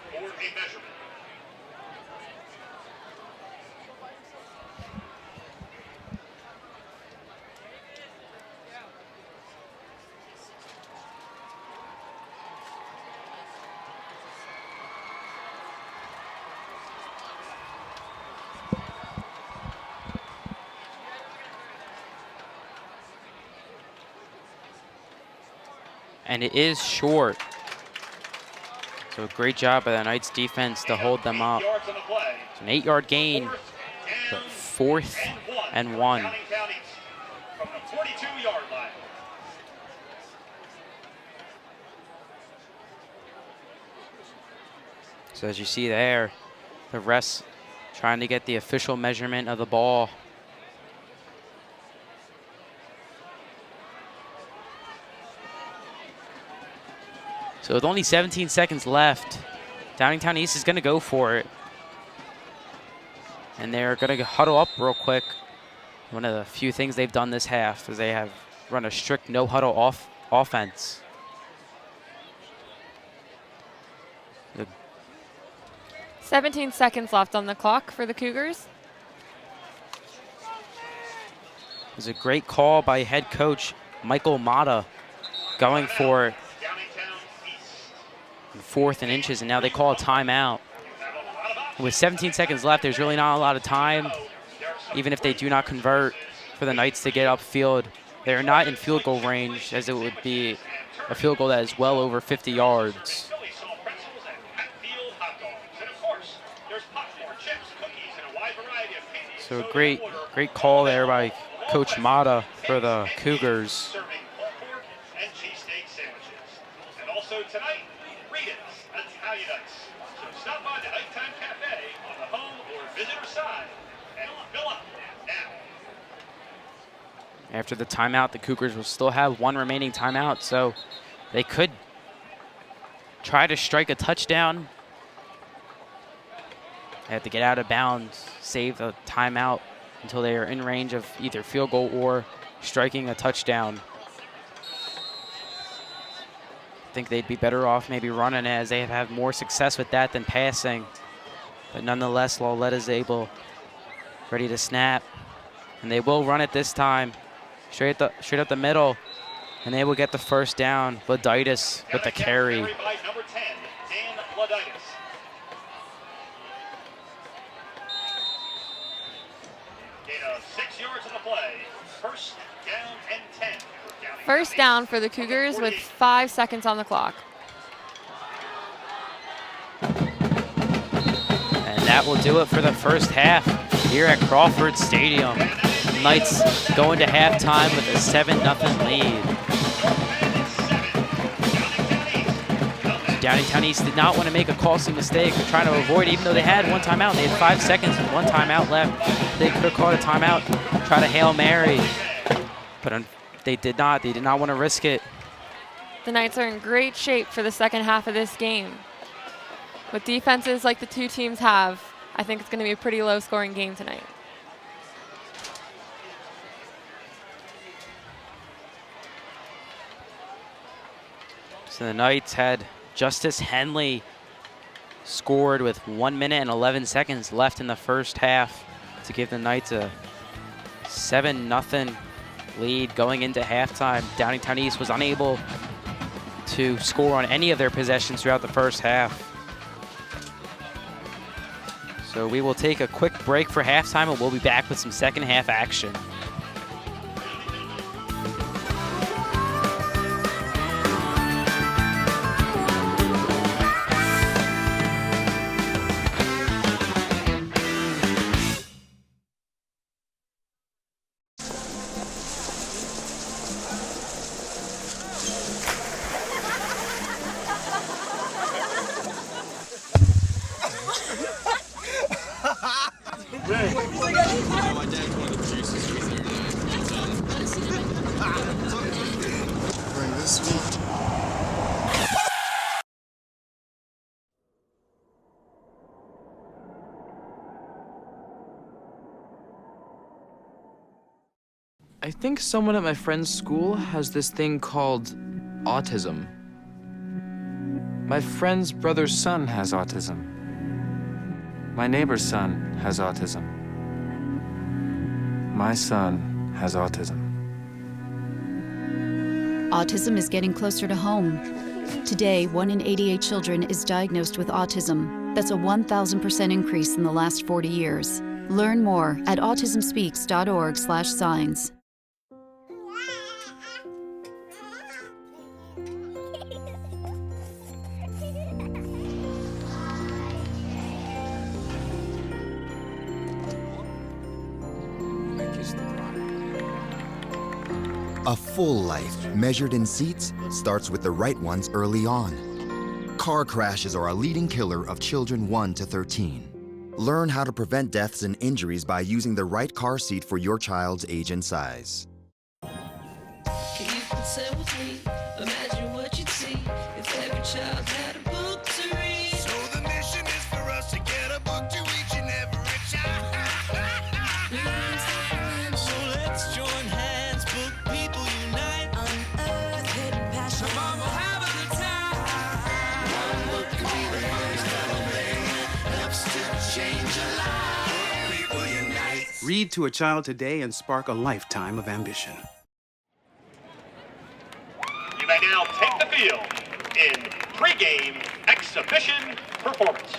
S1: And it is short. So great job by the Knights defense to hold them up. It's an 8-yard gain, but 4th and 1.
S3: From the 42-yard line.
S1: So as you see there, the refs trying to get the official measurement of the ball. So with only 17 seconds left, Downingtown East is going to go for it. And they're going to huddle up real quick. One of the few things they've done this half is they have run a strict no-huddle offense.
S2: 17 seconds left on the clock for the Cougars.
S1: It was a great call by head coach Michael Mata going for it. 4th and inches, and now they call a timeout. With 17 seconds left, there's really not a lot of time, even if they do not convert, for the Knights to get upfield. They are not in field goal range, as it would be a field goal that is well over 50 yards. So a great call there by Coach Mata for the Cougars.
S3: And also tonight, Regan's Italian Nights. So stop by the Nighttime Cafe on the home or visitor side and fill up now.
S1: After the timeout, the Cougars will still have 1 remaining timeout, so they could try to strike a touchdown. They have to get out of bounds save a timeout until they are in range of either field goal or striking a touchdown. I think they'd be better off maybe running, as they have had more success with that than passing. But nonetheless, Lauletta is able, ready to snap. And they will run it this time, straight up the middle. And they will get the first down. Laditis with the carry.
S3: By number 10, Dan Laditis. Gain of 6 yards on the play. First down and 10.
S2: First down for the Cougars with 5 seconds on the clock.
S1: And that will do it for the first half here at Crawford Stadium. Knights going to halftime with a 7-0 lead. Downingtown East did not want to make a costly mistake. They're trying to avoid, even though they had one timeout. They had 5 seconds and 1 timeout left. They could have caught a timeout, try to Hail Mary. But they did not. They did not want to risk it.
S2: The Knights are in great shape for the second half of this game. With defenses like the two teams have, I think it's going to be a pretty low-scoring game tonight.
S1: So the Knights had Justice Henley scored with 1 minute and 11 seconds left in the first half to give the Knights a 7-0 lead going into halftime. Downingtown East was unable to score on any of their possessions throughout the first half. So we will take a quick break for halftime, and we'll be back with some second half action.
S4: I think someone at my friend's school has this thing called autism. My friend's brother's son has autism. My neighbor's son has autism. My son has autism.
S5: Autism is getting closer to home. Today, 1 in 88 children is diagnosed with autism. That's a 1,000% increase in the last 40 years. Learn more at autismspeaks.org/signs.
S6: A full life, measured in seats, starts with the right ones early on. Car crashes are a leading killer of children 1 to 13. Learn how to prevent deaths and injuries by using the right car seat for your child's age and size.
S7: You can sit with me, imagine what you'd see if every child had a book to read. So the mission is for us to get a book to each and every child. So let's join hands, book people unite, unearth hidden passion. Come on, we'll have a good time. One book could be the first element, helps to change a life. People unite.
S8: Read to a child today and spark a lifetime of ambition.
S3: You may now take the field in pre-game exhibition performance.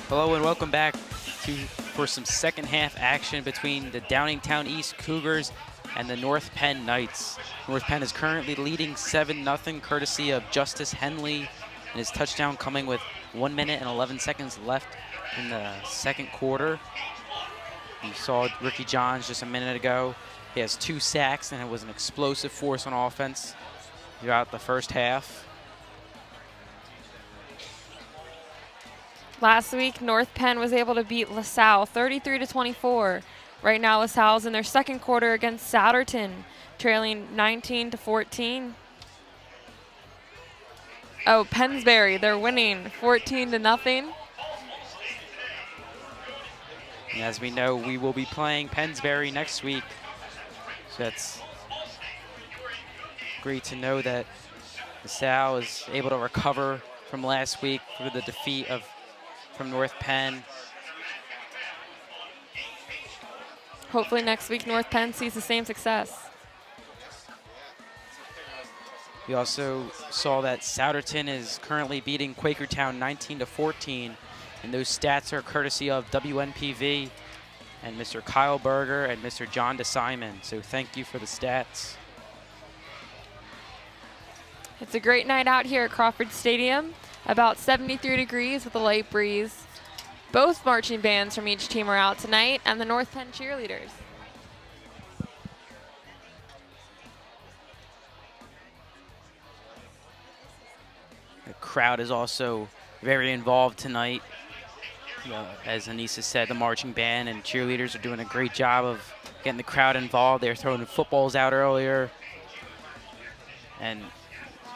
S1: Hello and welcome back for some second half action between the Downingtown East Cougars and the North Penn Knights. North Penn is currently leading 7-0 courtesy of Justice Henley, and his touchdown coming with 1 minute and 11 seconds left in the second quarter. You saw Ricky Johns just a minute ago. He has 2 sacks, and it was an explosive force on offense throughout the first half.
S2: Last week, North Penn was able to beat LaSalle 33-24. Right now, LaSalle's in their second quarter against Souderton, trailing 19-14. Oh, Pennsbury, they're winning 14-0.
S1: And as we know, we will be playing Pennsbury next week. So that's great to know that LaSalle is able to recover from last week through the defeat from North Penn.
S2: Hopefully next week North Penn sees the same success.
S1: We also saw that Souderton is currently beating Quakertown 19-14, and those stats are courtesy of WNPV and Mr. Kyle Berger and Mr. John DeSimon. So thank you for the stats.
S2: It's a great night out here at Crawford Stadium. About 73 degrees with a light breeze. Both marching bands from each team are out tonight, and the North Penn cheerleaders.
S1: The crowd is also very involved tonight. As Anissa said, the marching band and cheerleaders are doing a great job of getting the crowd involved. They're throwing footballs out earlier. And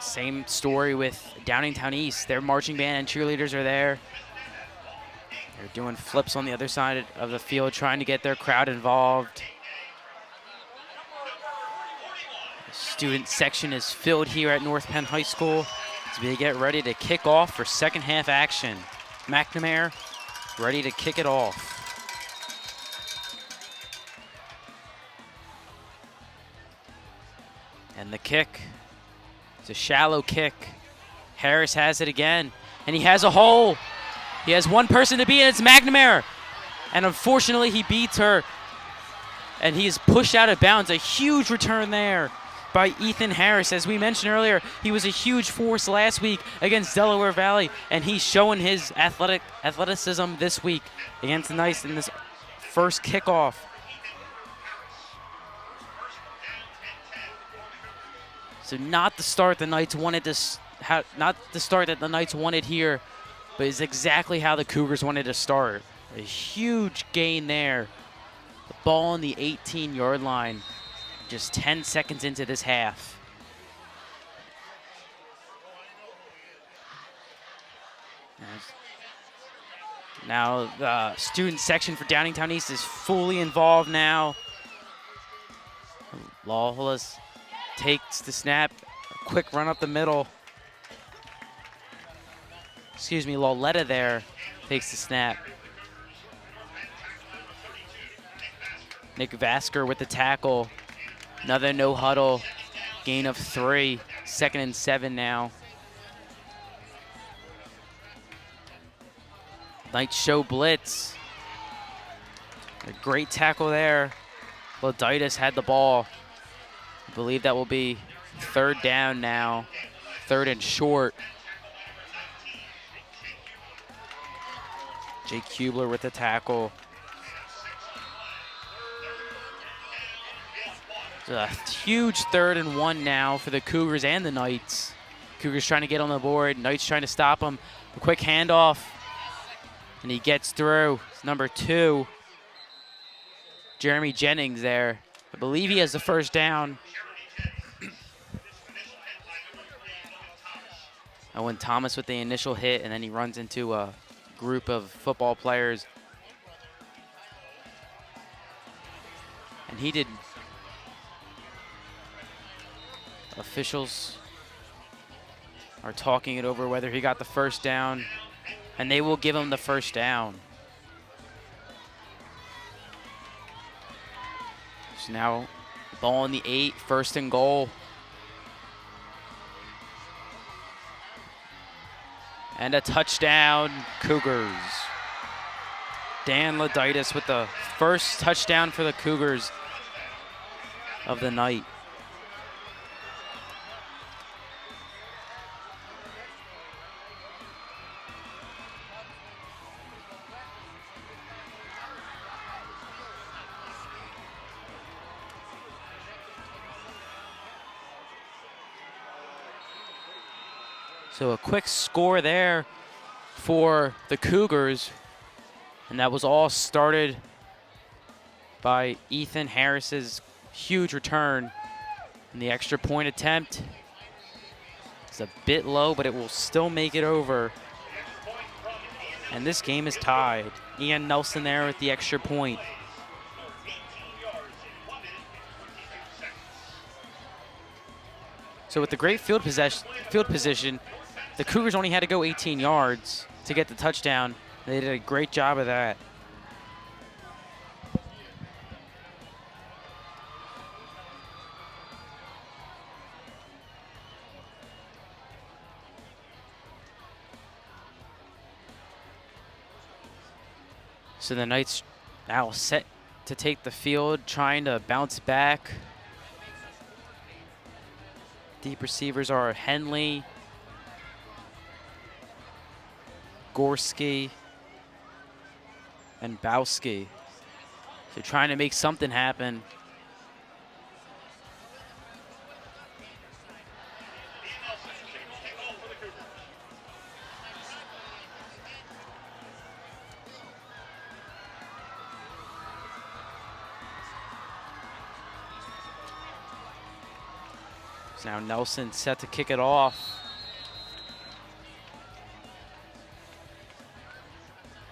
S1: same story with Downingtown East. Their marching band and cheerleaders are there. They're doing flips on the other side of the field, trying to get their crowd involved. The student section is filled here at North Penn High School as we get ready to kick off for second half action. McNamara ready to kick it off. And the kick. It's a shallow kick. Harris has it again, and he has a hole. He has one person to beat, and it's McNamara. And unfortunately, he beats her, and he is pushed out of bounds. A huge return there by Ethan Harris. As we mentioned earlier, he was a huge force last week against Delaware Valley, and he's showing his athleticism this week against the Knights in this first kickoff. So not the start the Knights wanted not the start that the Knights wanted here, but it's exactly how the Cougars wanted to start. A huge gain there. The ball on the 18-yard line, just 10 seconds into this half. Now the student section for Downingtown East is fully involved now. Lawless takes the snap, a quick run up the middle. Excuse me, Loletta there takes the snap. Nick Vasker with the tackle. Another no huddle, gain of 3, 2nd and 7 now. Knights show blitz. A great tackle there. Loditis had the ball. I believe that will be 3rd down now, 3rd and short. Jake Kubler with the tackle. It's a huge 3rd and 1 now for the Cougars and the Knights. Cougars trying to get on the board, Knights trying to stop him. A quick handoff, and he gets through. It's number 2, Jeremy Jennings there. I believe he has the 1st down. Owen Thomas with the initial hit, and then he runs into a group of football players. And he did. Officials are talking it over whether he got the 1st down, and they will give him the 1st down. So now ball on the 8, 1st and goal. And a touchdown, Cougars. Dan Laditis with the first touchdown for the Cougars of the night. So a quick score there for the Cougars, and that was all started by Ethan Harris's huge return. And the extra point attempt is a bit low, but it will still make it over. And this game is tied. Ian Nelson there with the extra point. So with the great field position, the Cougars only had to go 18 yards to get the touchdown. They did a great job of that. So the Knights now set to take the field, trying to bounce back. Deep receivers are Henley, Gorski, and Bowski. So trying to make something happen. So now Nelson set to kick it off.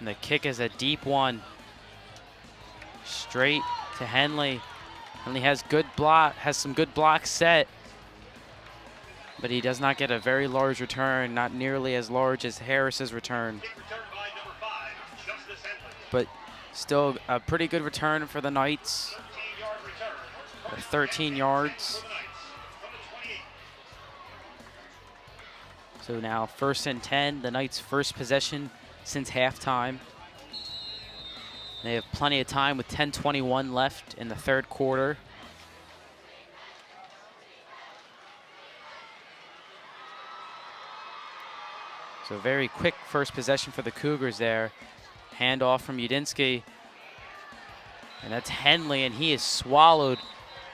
S1: And the kick is a deep one. Straight to Henley. Henley has some good blocks set. But he does not get a very large return, not nearly as large as Harris's return. But still a pretty good return for the Knights. 13 yards. So now 1st and 10, the Knights' first possession since halftime. They have plenty of time with 10:21 left in the third quarter. So very quick first possession for the Cougars there. Handoff from Udinsky. And that's Henley, and he is swallowed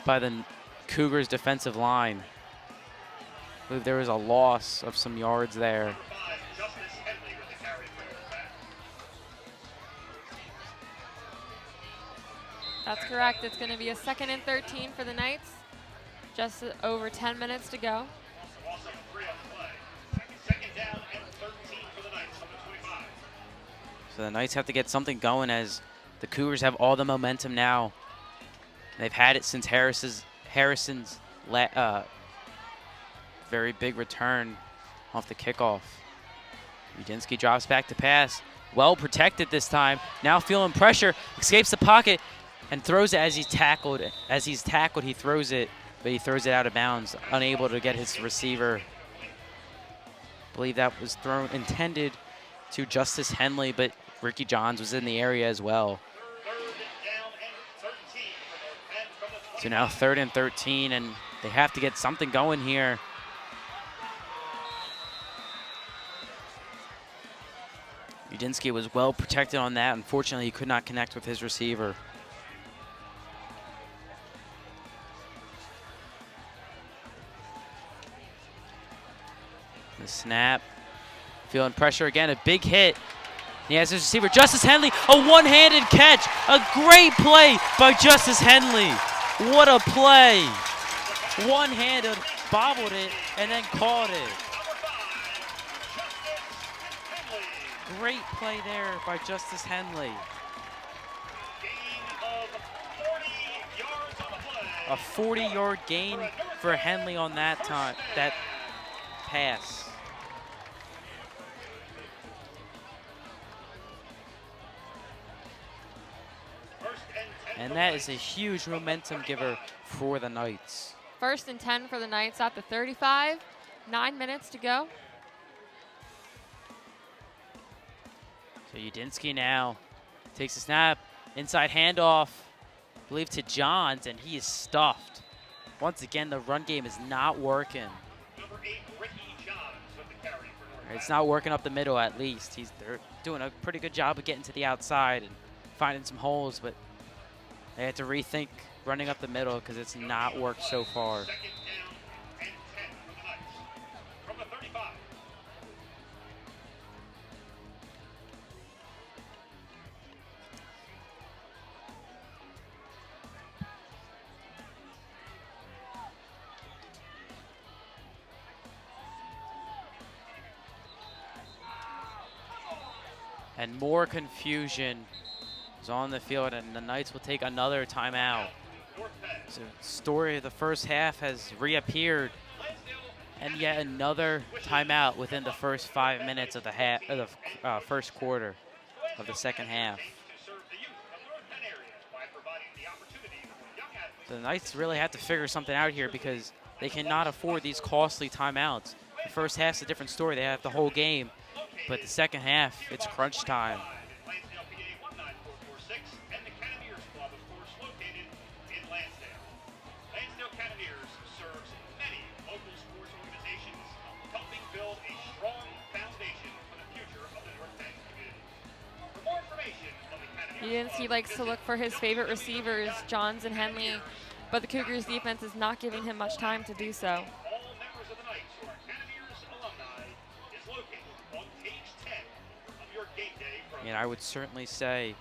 S1: by the Cougars' defensive line. I believe there was a loss of some yards there.
S2: That's correct. It's going to be a 2nd and 13 for the Knights. Just over 10 minutes to go.
S1: So the Knights have to get something going as the Cougars have all the momentum now. They've had it since Harrison's very big return off the kickoff. Udinsky drops back to pass. Well protected this time. Now feeling pressure, escapes the pocket and throws it as he's tackled. As he's tackled, he throws it, but he throws it out of bounds, unable to get his receiver. I believe that was intended to Justice Henley, but Ricky Johns was in the area as well. So now 3rd and 13, and they have to get something going here. Udinsky was well protected on that. Unfortunately, he could not connect with his receiver. The snap, feeling pressure again, a big hit. He has his receiver, Justice Henley, a one-handed catch. A great play by Justice Henley. What a play. One-handed, bobbled it, and then caught it. Great play there by Justice Henley. A 40-yard gain for Henley on that pass. And that is a huge momentum giver for the Knights.
S2: 1st and 10 for the Knights at the 35. 9 minutes to go.
S1: So Udinsky now Takes a snap, inside handoff, I believe to Johns, and he is stuffed. Once again, the run game is not working.
S3: Number 8, Ricky Johns with the carry for North Penn.
S1: It's not working up the middle at least. They're doing a pretty good job of getting to the outside and finding some holes, but they have to rethink running up the middle because it's not worked so far.
S3: Second down and 10 for the Knights. From the 35.
S1: And more confusion is on the field, and the Knights will take another timeout.
S3: North Penn.
S1: So story of the first half has reappeared, and yet another timeout within the first 5 minutes of the first quarter of the second half.
S3: To serve the youth of the North Penn area by providing the opportunity for young athletes.
S1: The Knights really have to figure something out here because they cannot afford these costly timeouts. The first half's a different story. They have the whole game, but the second half, it's crunch time.
S3: In Lansdale, PA 19446, and the Cannoneers Club, of course, located in Lansdale. Lansdale Cannoneers serves many local sports organizations, helping build a strong foundation for the future of the North Penn community. For more information on the Cannoneers
S2: He likes to look for his favorite receivers, Johns and Henley, but the Cougars defense is not giving him much time to do so.
S3: all members of the Knights who are Cannoneers alumni is located on page 10 of your game day program.
S1: And I would certainly say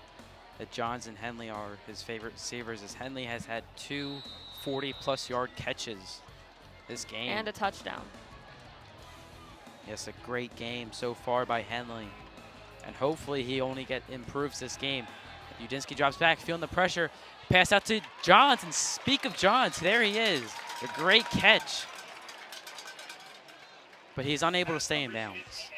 S1: that Johns and Henley are his favorite receivers, as Henley has had 2 40-plus yard catches this game.
S2: And a touchdown.
S1: Yes, a great game so far by Henley. And hopefully he only improves this game. Udinski drops back, feeling the pressure. Pass out to Johns, and speak of Johns, there he is. A great catch. But he's unable to stay in bounds.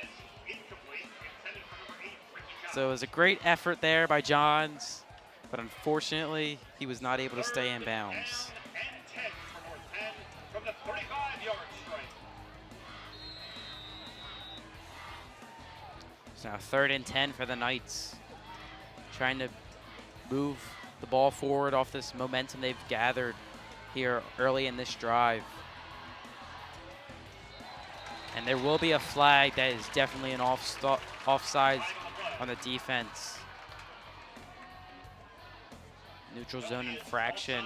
S1: So it was a great effort there by Johns, but unfortunately, he was not able to stay in bounds.
S3: And 10 for North Penn from the 35-yard stripe.
S1: So now 3rd and 10 for the Knights. Trying to move the ball forward off this momentum they've gathered here early in this drive. And there will be a flag that is definitely an offside on the defense. Neutral zone infraction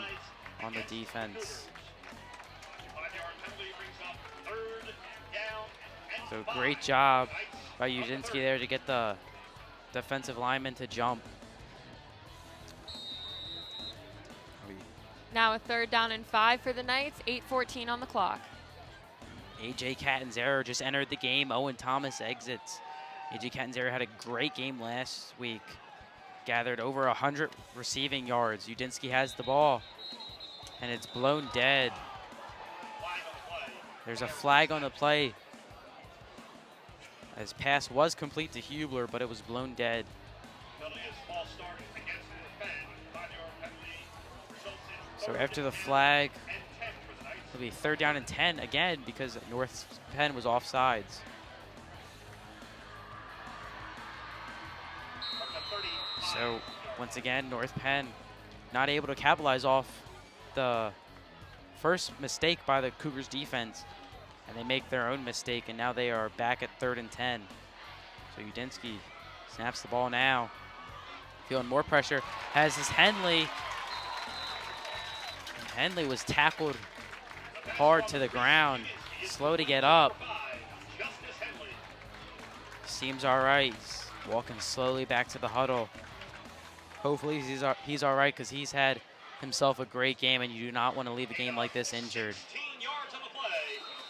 S1: on the defense.
S3: 5-yard penalty brings up 3rd down and
S1: So
S3: 5.
S1: great job by Udinski there to get the defensive lineman to jump.
S2: Now a 3rd down and 5 for the Knights, 8:14 on the clock.
S1: AJ Catanzaro just entered the game. Owen Thomas exits. AJ Catanzaro had a great game last week. Gathered over 100 receiving yards. Udinski has the ball, and it's blown dead. There's a flag on the play. His pass was complete to Hubler, but it was blown dead.
S3: Penalty is false start against North Penn. 5-yard penalty results in
S1: So
S3: 3rd
S1: after the flag,
S3: and 10 for the Knights.
S1: it'll be 3rd down and 10 again because North Penn was offsides.
S3: From the 35.
S1: So once again, North Penn not able to capitalize off the first mistake by the Cougars defense, and they make their own mistake, and now they are back at 3rd and 10. So Udinski snaps the ball now, feeling more pressure, has his Henley. And Henley was tackled hard to the ground, slow to get up.
S3: Justice Henley.
S1: Seems all right. He's walking slowly back to the huddle. Hopefully he's all right because he's had himself a great game, and you do not want to leave a game like this injured.
S3: 16 yards on the play.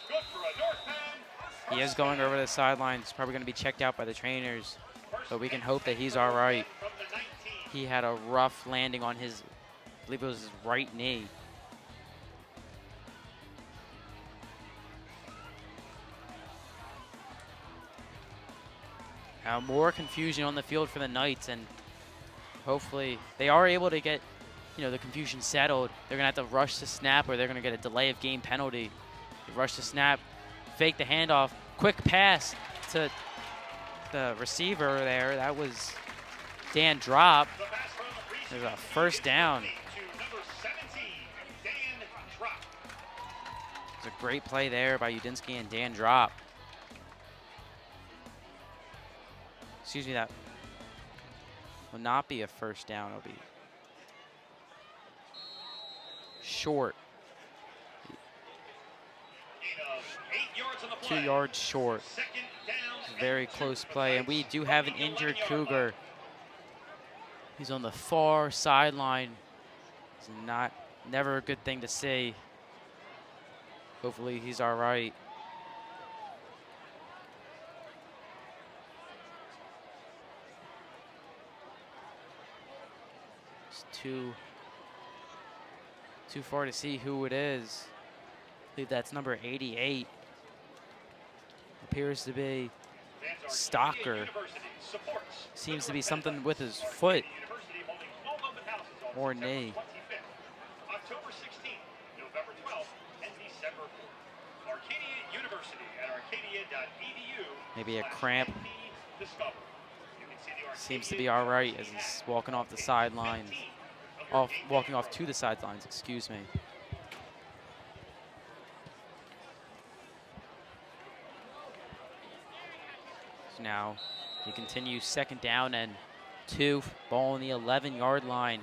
S3: Good for a North Penn.
S1: He is going over the sidelines, probably going to be checked out by the trainers, but we can hope that he's all right.
S3: From the 19.
S1: He had a rough landing on his, I believe it was his right knee. Now more confusion on the field for the Knights, and hopefully they are able to get, the confusion settled. They're going to have to rush the snap, or they're going to get a delay of game penalty. They rush the snap, fake the handoff, quick pass to the receiver there. That was Dan drop. There's a first down. It's a great play there by Udinsky and Dan drop. Excuse me, that will not be a first down. It'll be short. 2 yards short. Very close play, and we do have an injured Cougar. He's on the far sideline. It's never a good thing to see. Hopefully he's all right. It's too far to see who it is. I believe that's number 88. Appears to be Stocker. Seems to be something with his foot or knee.
S3: October 16th, November 12th, and December 4th. Arcadia University at arcadia.edu.
S1: Maybe a cramp. Seems to be all right as he's walking off the sidelines. Walking off to the sidelines, excuse me. So now he continues 2nd down and 2, ball on the 11-yard line.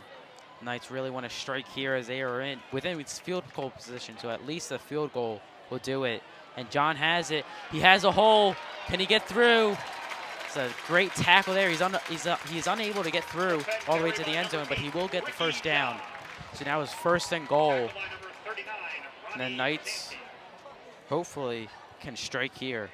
S1: Knights really want to strike here as they are within its field goal position, so at least a field goal will do it. And John has it. He has a hole. Can he get through? It's a great tackle there. He's unable to get through all the way to the end zone, but he will get the first down. So now it's 1st and goal. And the Knights hopefully can strike here.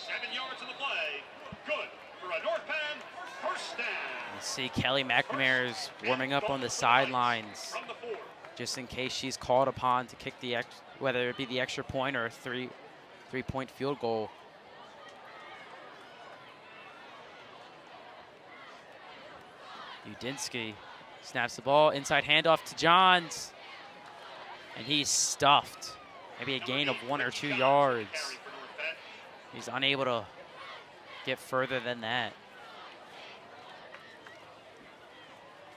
S3: 7 yards in the play. Good for a North Penn first down.
S1: You see Kelly McNamara is warming up on the sidelines just in case she's called upon to kick the whether it be the extra point or a three-point field goal. Udinsky snaps the ball, inside handoff to Johns, and he's stuffed. Maybe a gain of 1 or 2 yards. He's unable to get further than that.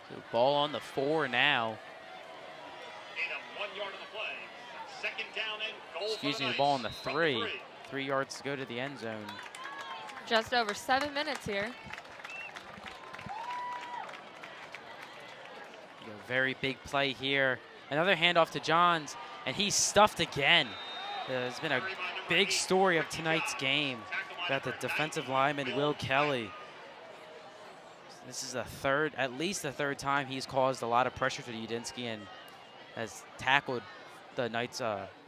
S1: So ball on the 4 now. Excuse me, the ball on the 3. 3 yards to go to the end zone.
S2: Just over 7 minutes here.
S1: A very big play here. Another handoff to Johns, and he's stuffed again. There's been a big story of tonight's game about the defensive lineman, Will Kelly. This is at least the third time he's caused a lot of pressure to Udinsky and has tackled the Knights'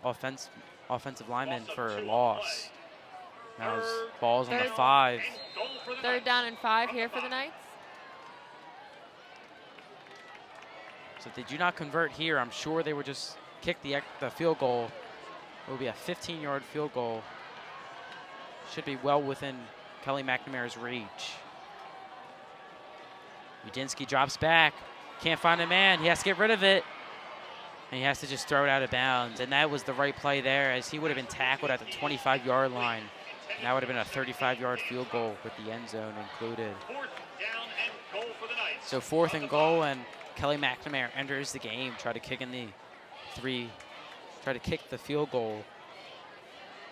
S1: offensive lineman for a loss. Now his ball's on the 5.
S2: 3rd down and 5 here for the Knights.
S1: So if they do not convert here, I'm sure they would just kick the field goal. It will be a 15-yard field goal. Should be well within Kelly McNamara's reach. Udinsky drops back. Can't find a man. He has to get rid of it. And he has to just throw it out of bounds. And that was the right play there, as he would have been tackled at the 25-yard line. And that would have been a 35-yard field goal with the end zone included. So 4th and goal, and Kelly McNamara enters the game, try to kick the field goal.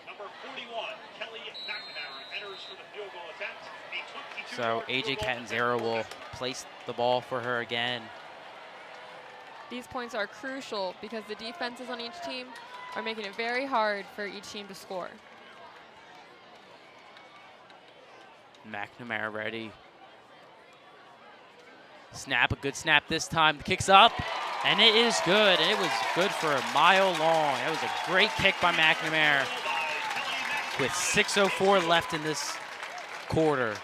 S3: Number 41, Kelly McNamara enters for the field goal attempt.
S1: So AJ Catanzaro will place the ball for her again.
S2: These points are crucial because the defenses on each team are making it very hard for each team to score.
S1: McNamara ready. Snap, a good snap this time. Kicks up, and it is good. And it was good for a mile long. That was a great kick by McNamara with 6:04 left in this quarter.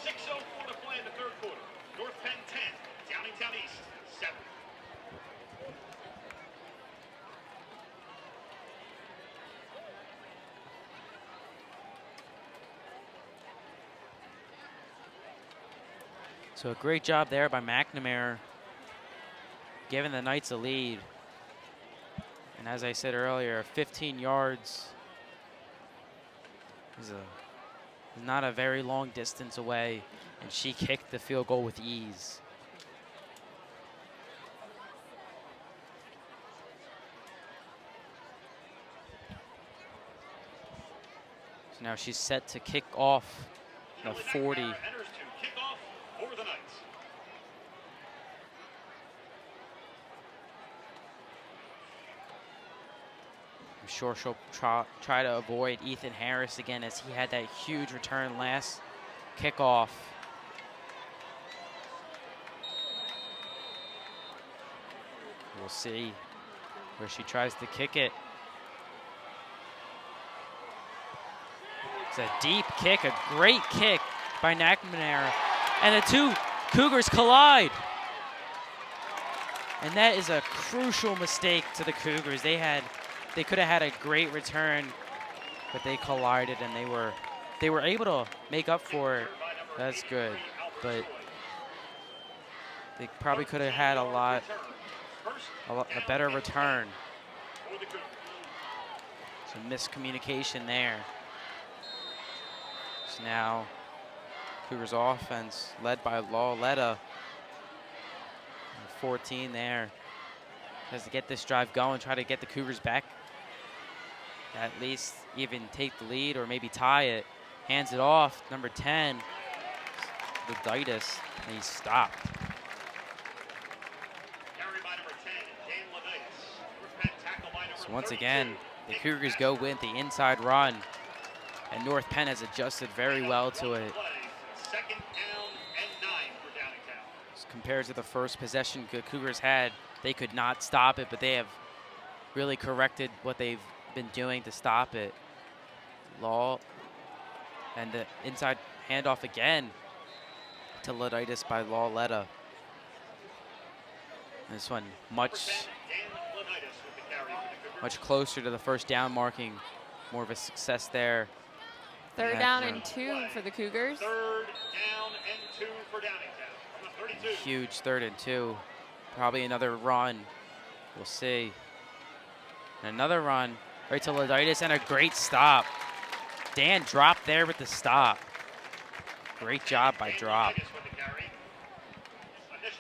S3: 6:04 to play in the 3rd quarter. North Penn 10, Downingtown East 7.
S1: So a great job there by McNamara, giving the Knights a lead. And as I said earlier, 15 yards is a not a very long distance away, and she kicked the field goal with ease. So now she's set to kick off the 40.
S3: Enters to kick off for the Knights.
S1: I'm sure she'll try to avoid Ethan Harris again, as he had that huge return last kickoff. We'll see where she tries to kick it. It's a deep kick, a great kick by McNamara. And the two Cougars collide. And that is a crucial mistake to the Cougars. They could have had a great return, but they collided, and they were able to make up for it. That's good, but they probably could have had a better return. Some miscommunication there. So now Cougars offense led by Lawletta. 14 there. Has to get this drive going, try to get the Cougars back. At least even take the lead or maybe tie it. Hands it off, number 10, Leditis, and he stopped. So once again, the Cougars go with the inside run, and North Penn has adjusted very well to it.
S3: Second down and 9 for Downingtown.
S1: As compared to the first possession the Cougars had, they could not stop it, but they have really corrected what they've been doing to stop it. Law, and the inside handoff again to Leditis by Lawletta. This one much closer to the first down marking. More of a success there.
S2: Third down and 2 for the Cougars.
S3: Third down and 2 for Downingtown. From the 32.
S1: Huge 3rd and 2. Probably another run. We'll see. And another run right to Leditis, and a great stop. Dan dropped there with the stop. Great job by Drop.
S3: Initial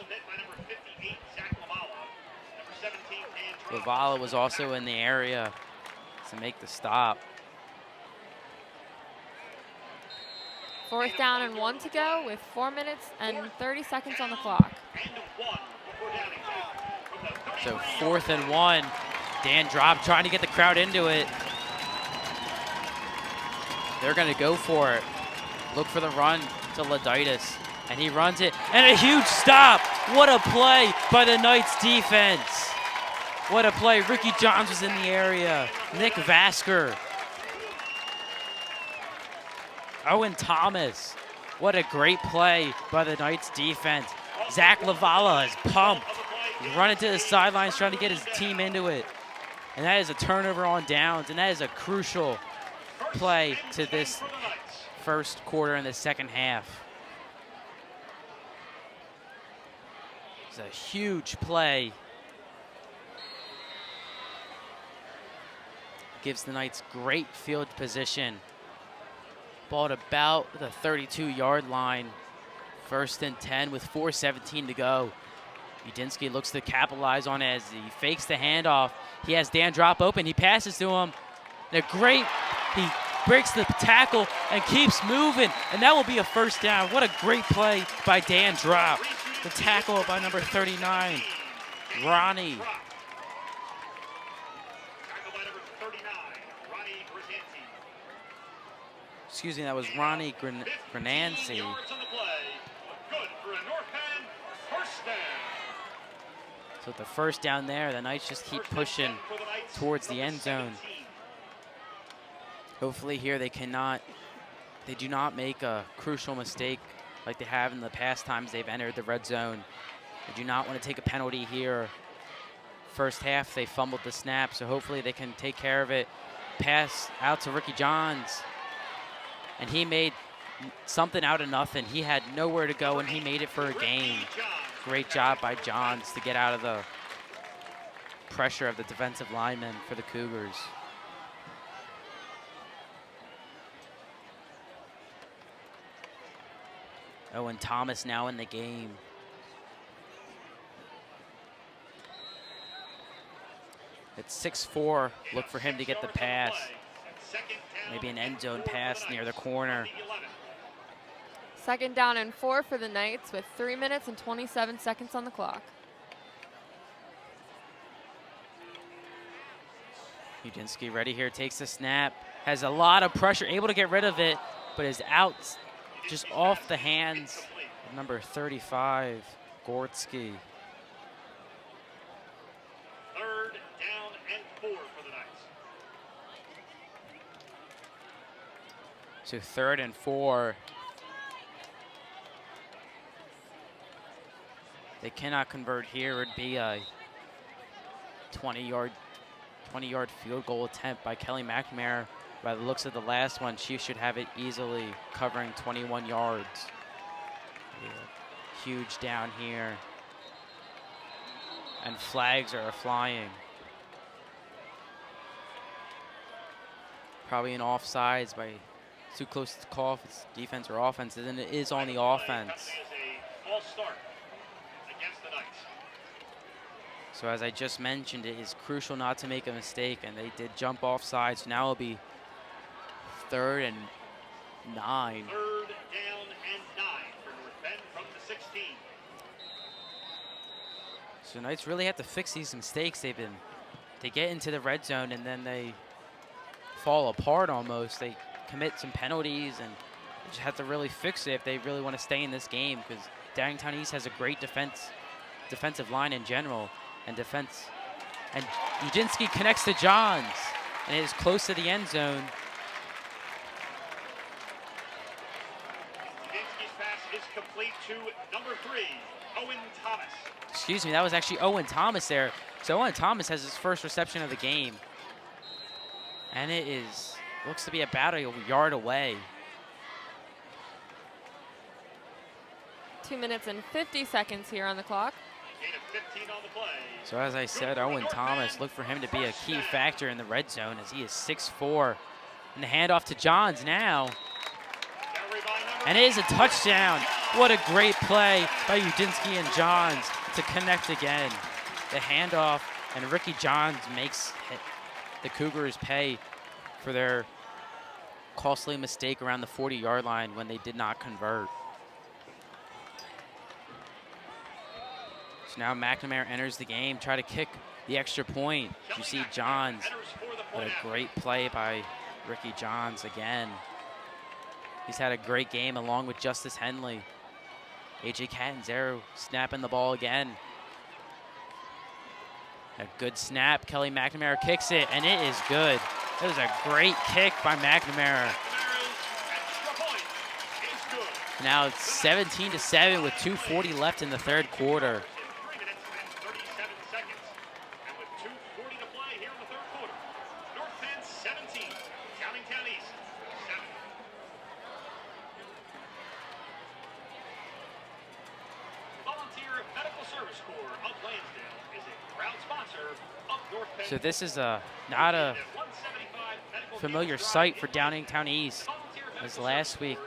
S3: hit by number 58, Zach Lavala. Number 17, Dan Drop.
S1: Lavala was also in the area to make the stop.
S2: 4th down and 1 to go with 4 minutes and 30 seconds on the clock.
S3: And 1 before Downingtown. From the 33.
S1: So 4th and 1. Dan Drop trying to get the crowd into it. They're going to go for it. Look for the run to Leditis. And he runs it. And a huge stop. What a play by the Knights defense. What a play. Ricky Johns was in the area. Nick Vasker. Owen Thomas. What a great play by the Knights defense. Zach Lavala is pumped. He's running to the sidelines trying to get his team into it. And that is a turnover on downs, and that is a crucial play to this first quarter and the second half. It's a huge play. Gives the Knights great field position. Ball at about the 32-yard line. 1st and 10 with 4:17 to go. Udinsky looks to capitalize on it as he fakes the handoff. He has Dan Drop open. He passes to him. And he breaks the tackle and keeps moving. And that will be a 1st down. What a great play by Dan Drop. The tackle by number 39, Ronnie.
S3: Tackle by number 39, Ronnie Grzanti.
S1: Excuse me, that was Ronnie Grenancy.
S3: 15 yards on the play. Good for a North Penn 1st down.
S1: So with the 1st down there, the Knights just keep pushing towards the end zone. Hopefully here they do not make a crucial mistake like they have in the past times they've entered the red zone. They do not want to take a penalty here. First half, they fumbled the snap, so hopefully they can take care of it. Pass out to Ricky Johns, and he made something out of nothing. He had nowhere to go, and he made it for a gain. Great job by Johns to get out of the pressure of the defensive linemen for the Cougars. Owen Thomas now in the game. It's 6-4. Look for him to get the pass. Maybe an end zone pass near the corner.
S2: 2nd down and 4 for the Knights with 3 minutes and 27 seconds on the clock.
S1: Udinski ready here, takes the snap. Has a lot of pressure, able to get rid of it, but is out just off the hands of number 35, Gortsky.
S3: 3rd down and 4 for the Knights.
S1: So 3rd and 4. They cannot convert here. It would be a 20-yard field goal attempt by Kelly McNamara. By the looks of the last one, she should have it easily covering 21 yards. Yeah, huge down here. And flags are flying. Probably an offsides by too close to call if it's defense or offense, and then it is on the offense.
S3: That is a false start against the Knights.
S1: So as I just mentioned, it is crucial not to make a mistake, and they did jump offside, so now it'll be 3rd and 9.
S3: 3rd down and 9 for North Penn from the 16.
S1: So Knights really have to fix these mistakes. They get into the red zone and then they fall apart almost. They commit some penalties and they just have to really fix it if they really want to stay in this game, because Downingtown East has a great defensive line in general and defense. And Udinski connects to Johns and it is close to the end zone.
S3: Udinski's pass is complete to number 3, Owen Thomas.
S1: Excuse me, that was actually Owen Thomas there. So Owen Thomas has his first reception of the game. And it looks to be about a yard away.
S2: 2 minutes and 50 seconds here on the clock.
S3: Gain of 15 on the play.
S1: So as I said, Owen Thomas, look for him to be a key factor in the red zone as he is 6'4". And the handoff to Johns now. And it is a touchdown. What a great play by Udinski and Johns to connect again. The handoff, and Ricky Johns makes the Cougars pay for their costly mistake around the 40-yard line when they did not convert. So now McNamara enters the game, try to kick the extra point. You see Johns. What a great play by Ricky Johns again. He's had a great game along with Justice Henley. AJ Catanzaro snapping the ball again. A good snap. Kelly McNamara kicks it, and it is good. It was a great kick by McNamara. Now it's 17-7 with 2:40 left in the 3rd quarter.
S3: 3 minutes and 37 seconds. And with 2:40 to play here in the 3rd quarter. North Penn 17, Downingtown East 7. Volunteer Medical Service Corps of Lansdale is a proud sponsor of North Penn.
S1: So this is not a familiar sight for Downingtown East, as last week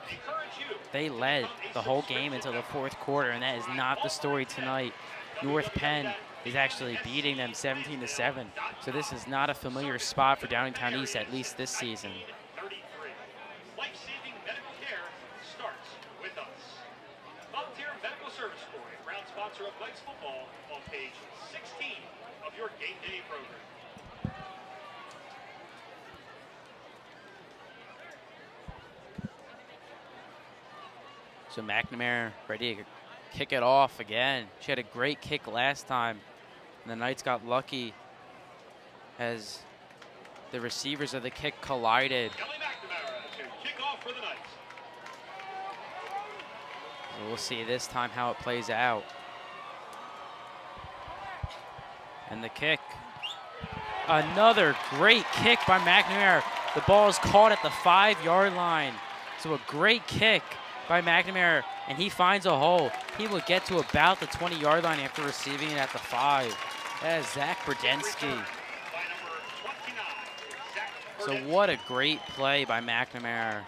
S1: they led the whole game until the 4th quarter, and that is not the story tonight. North Penn is actually beating them 17-7. So this is not a familiar spot for Downingtown East, at least this season.
S3: 33. Life-saving medical care starts with us. Volunteer Medical Service Corps, a proud sponsor of Knights football, on page 16 of your game day program.
S1: So McNamara ready to kick it off again. She had a great kick last time, and the Knights got lucky as the receivers of the kick collided.
S3: Kelly McNamara to kick off for the Knights.
S1: So we'll see this time how it plays out. And the kick. Another great kick by McNamara. The ball is caught at the 5-yard line. So a great kick by McNamara, and he finds a hole. He will get to about the 20-yard line after receiving it at the 5. That is Zach Burdensky. So what a great play by McNamara.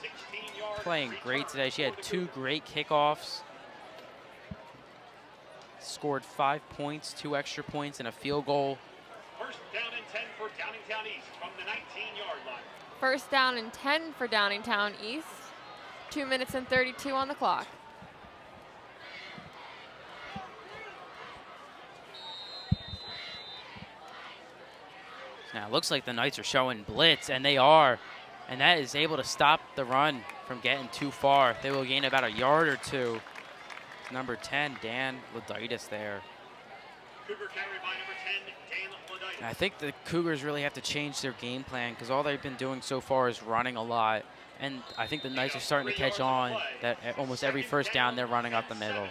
S3: 16-yard
S1: playing great today. She had 2 great kickoffs. Scored 5 points, 2 extra points, and a field goal.
S3: First down and 10 for Downingtown East from the 19-yard line.
S2: First down and 10 for Downingtown East. 2 minutes and 32 on the clock.
S1: Now it looks like the Knights are showing blitz, and they are. And that is able to stop the run from getting too far. They will gain about a yard or 2. Number 10, Dan Loditis there.
S3: Cougar carry by number 10, Dan Loditis.
S1: And I think the Cougars really have to change their game plan because all they've been doing so far is running a lot. And I think the Knights are starting to catch on that at almost every first down they're running up the middle.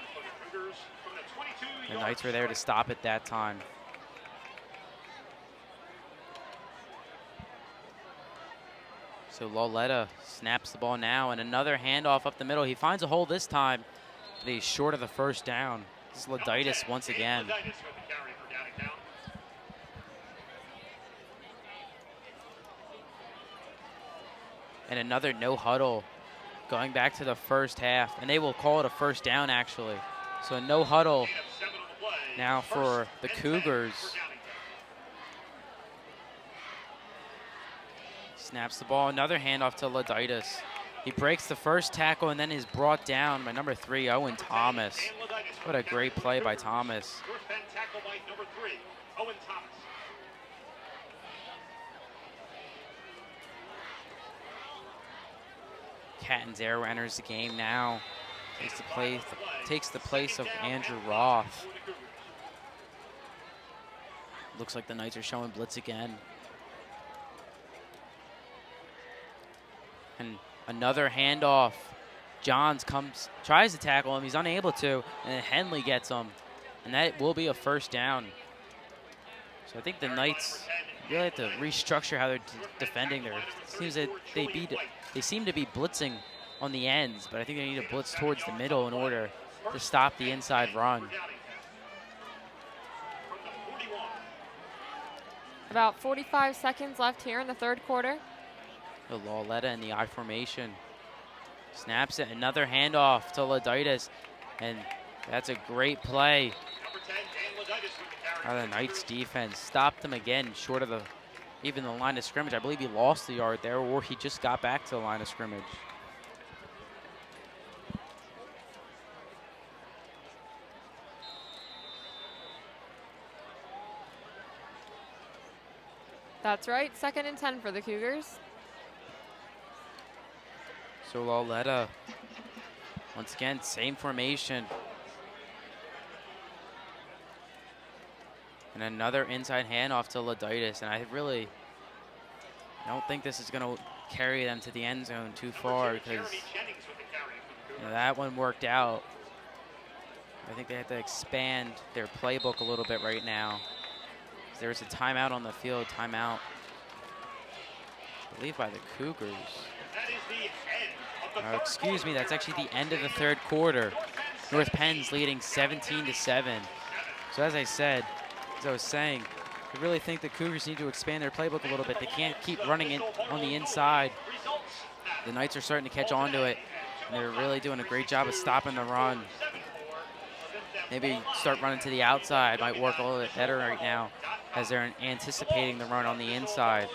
S1: The Knights were there to stop it that time. So Loletta snaps the ball now, and another handoff up the middle. He finds a hole this time, but he's short of the first down. This is Loditis once again. And another no huddle going back to the first half, and they will call it a first down actually. So no huddle now for the Cougars. Snaps the ball, another handoff to Loditis. He breaks the first tackle and then is brought down by number 3, Owen Thomas. What a great play by Thomas.
S3: North Penn tackle by number 3, Owen Thomas.
S1: Catanzaro enters the game now. Takes the place of Andrew Roth. Looks like the Knights are showing blitz again. And another handoff. Johns tries to tackle him. He's unable to, and then Henley gets him. And that will be a first down. So I think the Knights really have to restructure how they're defending there. It seems that they seem to be blitzing on the ends, but I think they need to blitz towards the middle in order to stop the inside run.
S2: About 45 seconds left here in the third quarter.
S1: The Loletta in the I formation. Snaps it, another handoff to Loditis, and that's a great play. The Knights defense stopped them again short of even the line of scrimmage. I believe he lost the yard there, or he just got back to the line of scrimmage.
S2: That's right, 2nd and 10 for the Cougars.
S1: So Loletta, once again, same formation. And another inside handoff to Loditis, and I don't think this is going to carry them to the end zone too far because that one worked out. I think they have to expand their playbook a little bit right now. There's a timeout on the field, timeout, I believe, by the Cougars. Excuse me, that's actually the end of the third quarter. North Penn's leading 17-7. So as I was saying, I really think the Cougars need to expand their playbook a little bit. They can't keep running it on the inside. The Knights are starting to catch on to it, and they're really doing a great job of stopping the run. Maybe start running to the outside might work a little bit better right now as they're anticipating the run on the inside.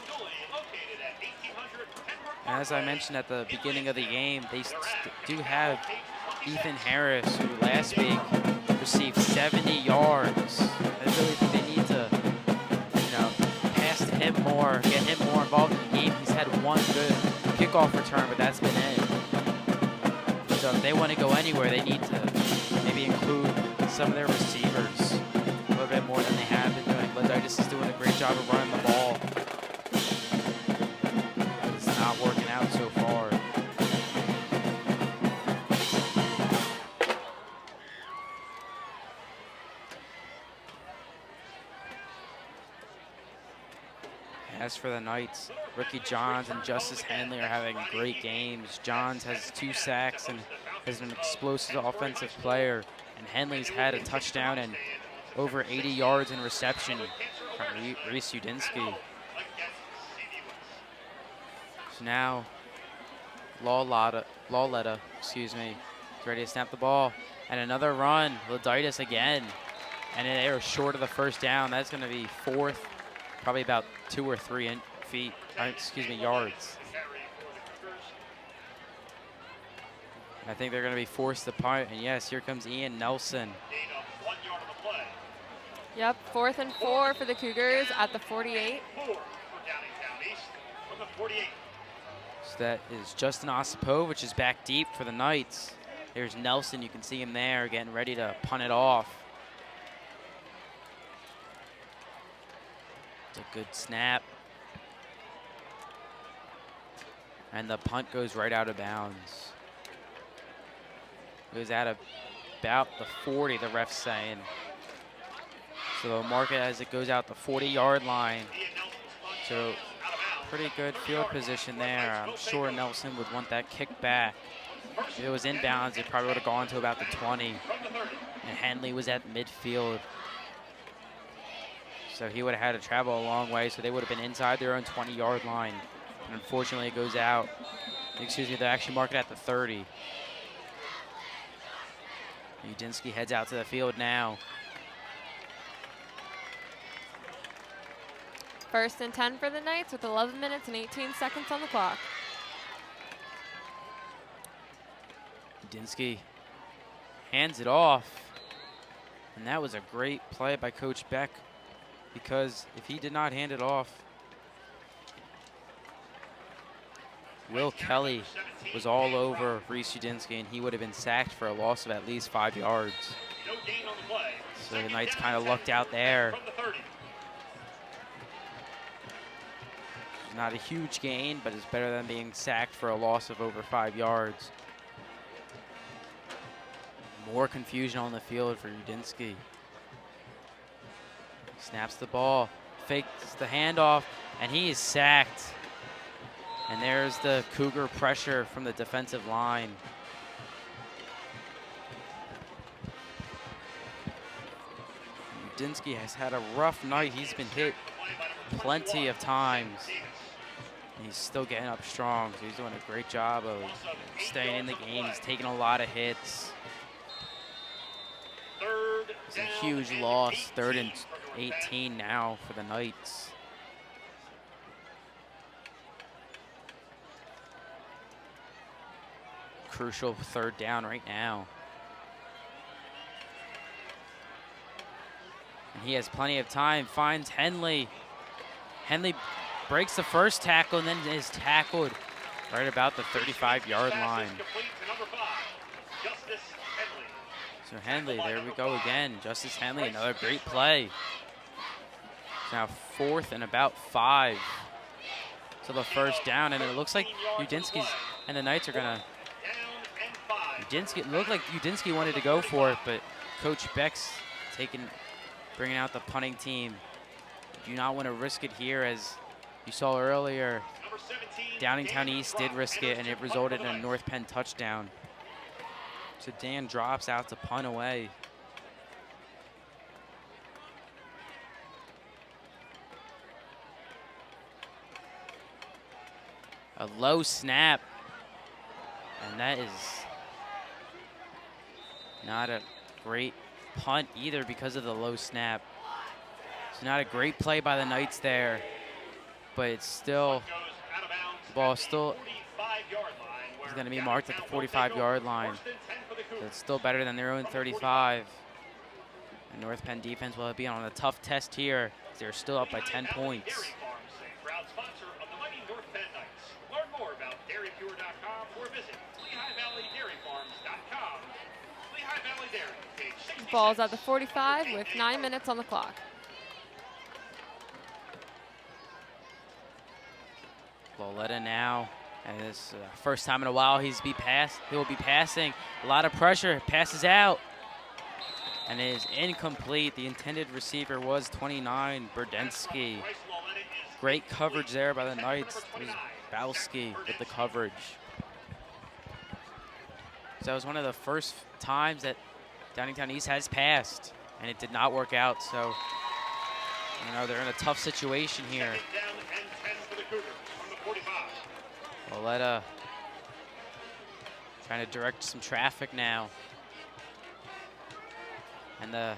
S1: And as I mentioned at the beginning of the game, they do have Ethan Harris, who last week received 70 yards. I really think they need to, pass to him more, get him more involved in the game. He's had one good kickoff return, but that's been it. So if they want to go anywhere, they need to maybe include some of their receivers a little bit more than they have been doing. Loditis is doing a great job of running the ball. It's not working out so far. As for the Knights, Ricky Johns and Justice Henley are having great games. Johns has 2 sacks and is an explosive offensive player. And Henley's had a touchdown and over 80 yards in reception from Reese Udinsky. So now Lawletta, excuse me, is ready to snap the ball. And another run, Laditis again. And they are short of the first down. That's going to be fourth, probably about 2 or 3 feet, yards. I think they're going to be forced to punt. And yes, here comes Ian Nelson.
S2: Yep, 4th and 4 for the Cougars at the 48.
S1: So that is Justin Osipovich is back deep for the Knights. There's Nelson, you can see him there getting ready to punt it off. It's a good snap. And the punt goes right out of bounds. Goes out of about the 40, the ref's saying. So they'll mark it as it goes out the 40-yard line. So pretty good field position there. I'm sure Nelson would want that kick back. If it was inbounds, it probably would have gone to about the 20. And Henley was at midfield. So he would have had to travel a long way, so they would have been inside their own 20-yard line. And unfortunately, it goes out. Excuse me, they actually mark it at the 30. Udinsky heads out to the field now.
S2: 1st and 10 for the Knights with 11 minutes and 18 seconds on the clock.
S1: Udinsky hands it off. And that was a great play by Coach Beck, because if he did not hand it off, Will Kelly was all over Reese Udinsky, and he would have been sacked for a loss of at least 5 yards. So the Knights kind of lucked out there. Not a huge gain, but it's better than being sacked for a loss of over 5 yards. More confusion on the field for Udinsky. Snaps the ball, fakes the handoff, and he is sacked. And there's the Cougar pressure from the defensive line. Udinsky has had a rough night. He's been hit plenty of times. He's still getting up strong, so he's doing a great job of staying in the game. He's taking a lot of hits. It's a huge loss, 3rd and 18 now for the Knights. Crucial 3rd down right now. And he has plenty of time, finds Henley. Henley breaks the first tackle and then is tackled right about the 35-yard line. So Henley, there we go again. Justice Henley, another great play. It's now 4th and about 5 to the first down, and it looks like Udinsky's and the Knights are gonna. It looked like Udinsky wanted to go for it, but Coach Beck's bringing out the punting team. Do not want to risk it here, as you saw earlier. Downingtown East did risk it, and it resulted in a North Penn touchdown. So Dan drops out to punt away. A low snap, and that is not a great punt either because of the low snap. It's not a great play by the Knights there, but it's still, the ball still is going to be marked at the 45-yard line. So it's still better than their own 35. And North Penn defense will be on a tough test here. They're still up by 10 points.
S3: Proud sponsor of the mighty North Penn Knights. Learn more about dairypure.com or visit LehighValleyDairyFarms.com. Lehigh Valley Dairy, page 66.
S2: Ball's at the 45 with 9 minutes on the clock.
S1: Loletta now, and this first time in a while he will be passing. A lot of pressure, passes out, and it is incomplete. The intended receiver was 29, Burdensky. Great coverage there by the Knights. It was Bowski with the coverage. So that was one of the first times that Downingtown East has passed, and it did not work out. So, you know, they're in a tough situation here. Loletta Trying to direct some traffic now. And the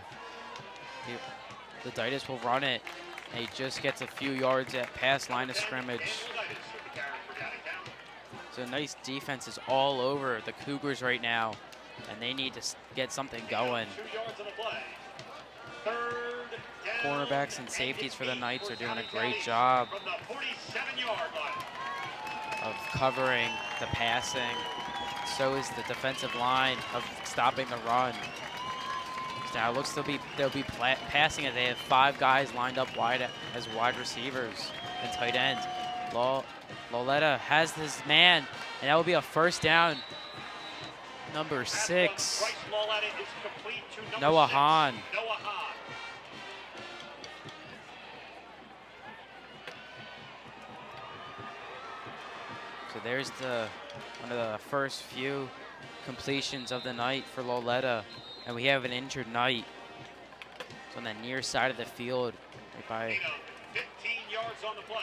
S1: Ditas will run it. And he just gets a few yards at past line of scrimmage. So nice defense is all over the Cougars right now. And they need to get something going. Cornerbacks and safeties for the Knights are doing a great job of covering the passing. So is the defensive line of stopping the run. Now it looks they'll be passing it. They have 5 guys lined up wide as wide receivers and tight ends. Loletta has his man, and that will be a first down. Number 6, Noah Hahn. So there's one of the first few completions of the night for Loletta. And we have an injured Knight. It's on the near side of the field. Right by
S3: 15 yards on the play.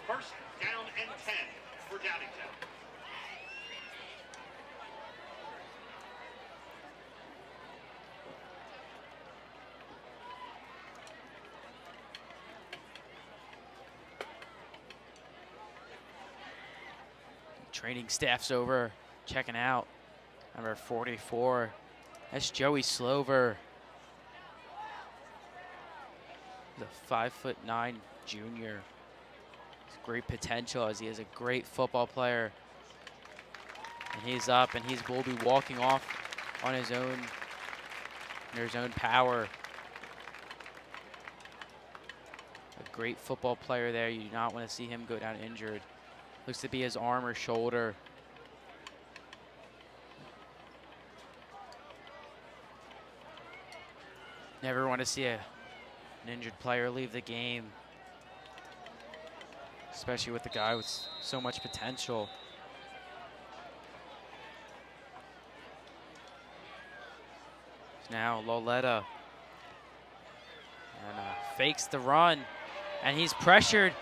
S3: First down and 10 for Downingtown.
S1: Training staff's over, checking out. Number 44. That's Joey Slover. The 5'9" junior. He's great potential as he is a great football player. And he's up and he will be walking off on his own power. A great football player there. You do not want to see him go down injured. Looks to be his arm or shoulder. Never want to see an injured player leave the game, especially with the guy with so much potential. Now Loletta and fakes the run, and he's pressured.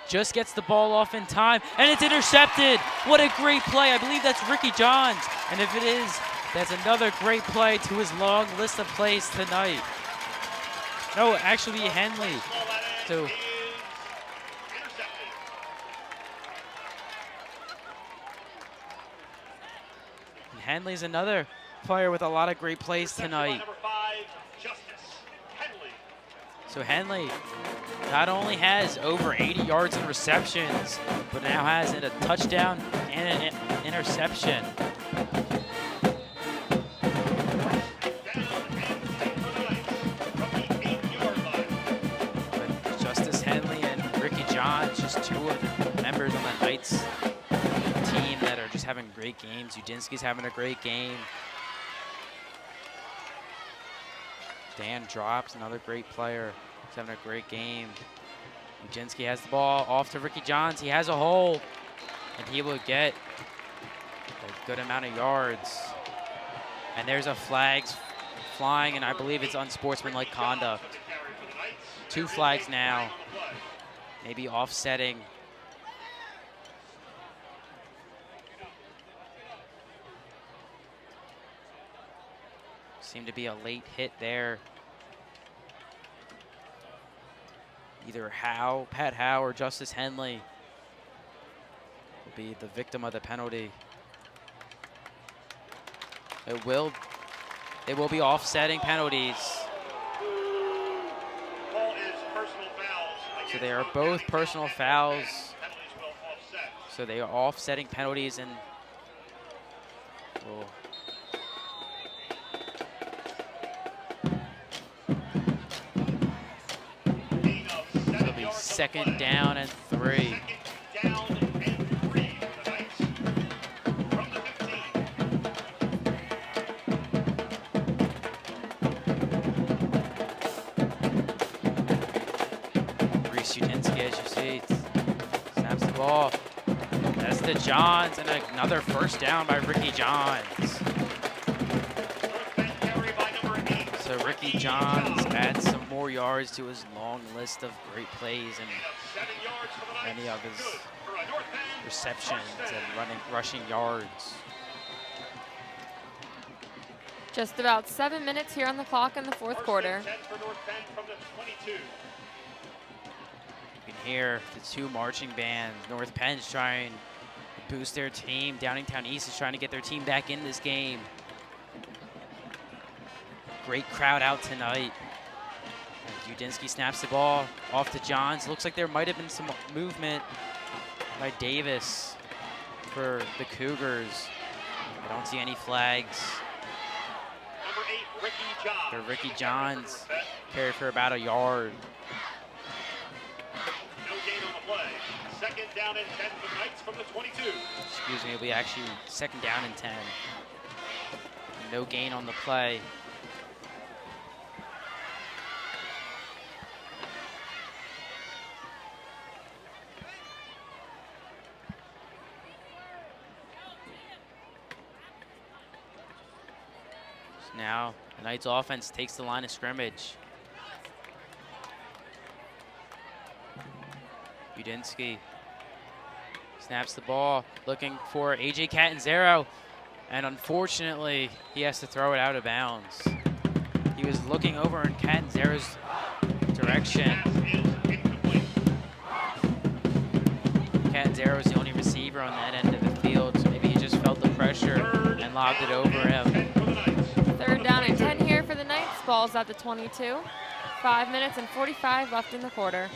S1: Just gets the ball off in time, and it's intercepted. What a great play. I believe that's Ricky Johns. And if it is, that's another great play to his long list of plays tonight. No, actually Henley. So and Henley's another player with a lot of great plays tonight. So Henley not only has over 80 yards in receptions, but now has a touchdown and an interception. But Justice Henley and Ricky Johns, just 2 of the members on the Knights team that are just having great games. Udinski's having a great game. Dan Drops, another great player. He's having a great game. Udinski has the ball off to Ricky Johns. He has a hole, and he will get a good amount of yards. And there's a flags flying, and I believe it's unsportsmanlike conduct. 2 flags now, maybe offsetting. Seemed to be a late hit there. Either Pat Howe or Justice Henley will be the victim of the penalty. They will be offsetting penalties. So they are both personal fouls. So they are offsetting penalties, and will second down and 3. Reese Udinski, as you see, snaps the ball. That's to Johns, and another first down by Ricky Johns. So Ricky Johns adds some more yards to his long list of great plays and many of his receptions and rushing yards.
S2: Just about 7 minutes here on the clock in the fourth quarter.
S3: 10 for North Penn from the 22.
S1: You can hear the two marching bands. North Penn's trying to boost their team. Downingtown East is trying to get their team back in this game. Great crowd out tonight. And Udinsky snaps the ball off to Johns. Looks like there might have been some movement by Davis for the Cougars. I don't see any flags.
S3: Number 8, Ricky Johns.
S1: For Ricky Johns, carried for about a yard.
S3: No gain on the play. Second down and 10 for the Knights from the 22.
S1: Excuse me, it'll be actually second down and 10. No gain on the play. Now, the Knights offense takes the line of scrimmage. Udinsky snaps the ball, looking for AJ Catanzaro, and unfortunately, he has to throw it out of bounds. He was looking over in Catanzaro's direction. Catanzaro is the only receiver on that end of the field, so maybe he just felt the pressure and lobbed it over him.
S2: Third down and 10 here for the Knights. Ball's at the 22. 5 minutes and 45 left in the quarter.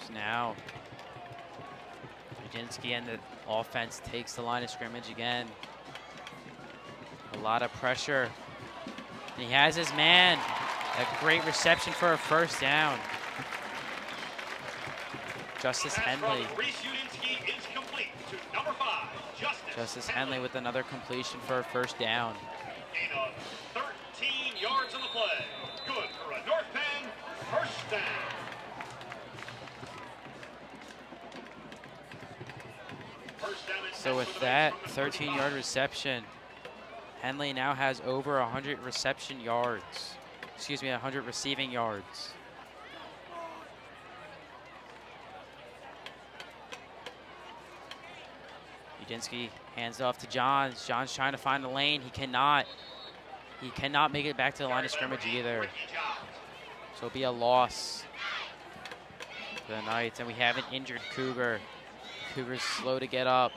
S1: So now, Udinsky and the offense takes the line of scrimmage again. A lot of pressure. And he has his man. A great reception for a first down. Justice Henley. Justice Henley with another completion for a first down.
S3: Gain of 13 yards on the play. Good for a North Penn first down. First down and 10
S1: So with
S3: for the
S1: that
S3: Knights from the
S1: 13-yard reception, Henley now has over 100 reception yards. Excuse me, 100 receiving yards. Udinsky hands off to Johns. Johns trying to find a lane. He cannot. He cannot make it back to the line of scrimmage either. So it'll be a loss for the Knights. And we have an injured Cougar. Cougars slow to get up.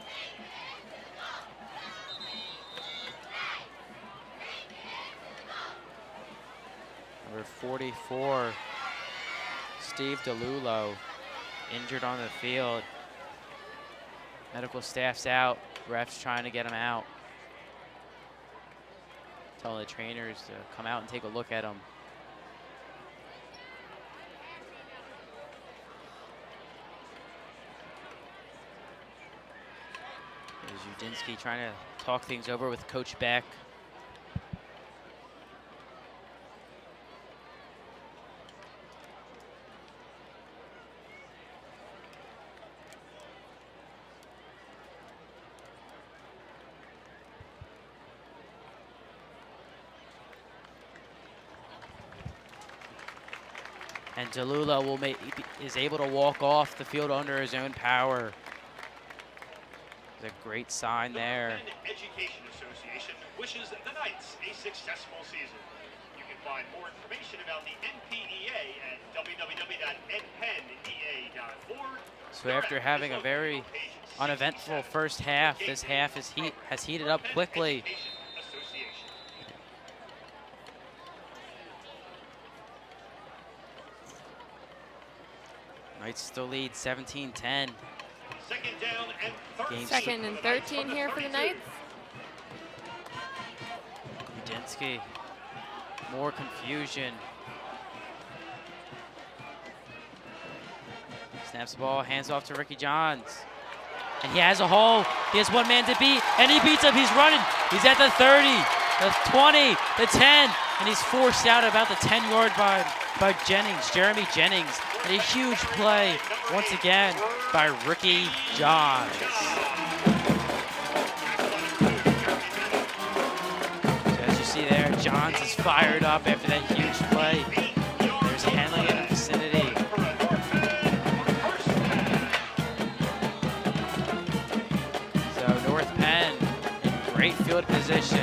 S1: Number 44, Steve DeLulo, injured on the field. Medical staff's out. Refs trying to get him out. Telling the trainers to come out and take a look at him. There's Udinsky trying to talk things over with Coach Beck. And DeLulo is able to walk off the field under his own power. It's a great sign there.
S3: The North Penn Education Association wishes the Knights a successful season. You can find more information about the NPEA at www.npennea.org.
S1: So after having a very uneventful first half, this half has heated up quickly. Knights still lead 17-10.
S3: Second down and 13.
S2: Second and 13 here for the Knights.
S1: Udinsky, more confusion. Snaps the ball, hands off to Ricky Johns. And he has a hole. He has one man to beat, and he beats him. He's running. He's at the 30, the 20, the 10, and he's forced out about the 10-yard line by Jennings, Jeremy Jennings. And a huge play, once again, by Ricky Johns. So as you see there, Johns is fired up after that huge play. There's Henley in the vicinity. So North Penn in great field position.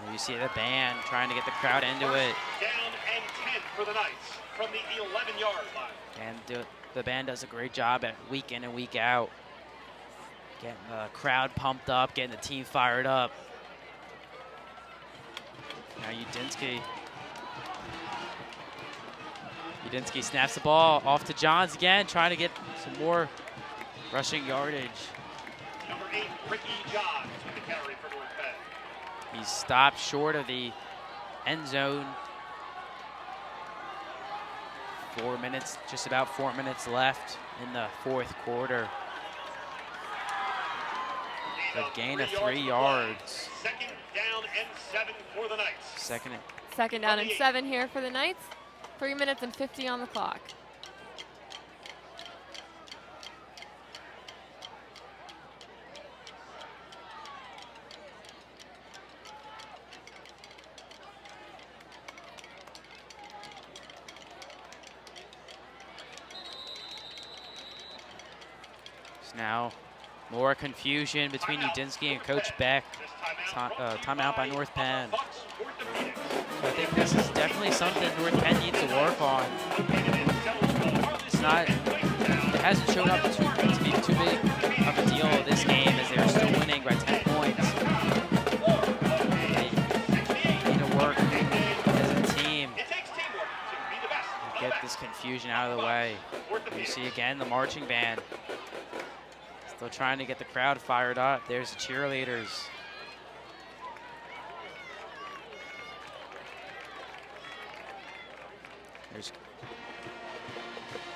S1: And you see the band trying to get the crowd into it.
S3: Down and 10 for the Knights from the 11-yard line.
S1: And the band does a great job at week in and week out. Getting the crowd pumped up, getting the team fired up. Now Udinsky snaps the ball off to Johns again, trying to get some more rushing yardage.
S3: Number 8, Ricky Johns with the carry for North Penn.
S1: He's stopped short of the end zone. 4 minutes, just about 4 minutes left in the fourth quarter. A gain of 3 yards.
S3: Second down and 7 for the Knights.
S2: Second down and 7 here for the Knights. 3 minutes and 50 on the clock.
S1: So now more confusion between Udinsky and Coach Beck. Timeout by North Penn. So I think this is definitely something North Penn needs to work on. It hasn't shown up to be too big of a deal this game as they're still winning by 10 points. They need to work as a team and get this confusion out of the way. You see again the marching band. Still trying to get the crowd fired up. There's the cheerleaders.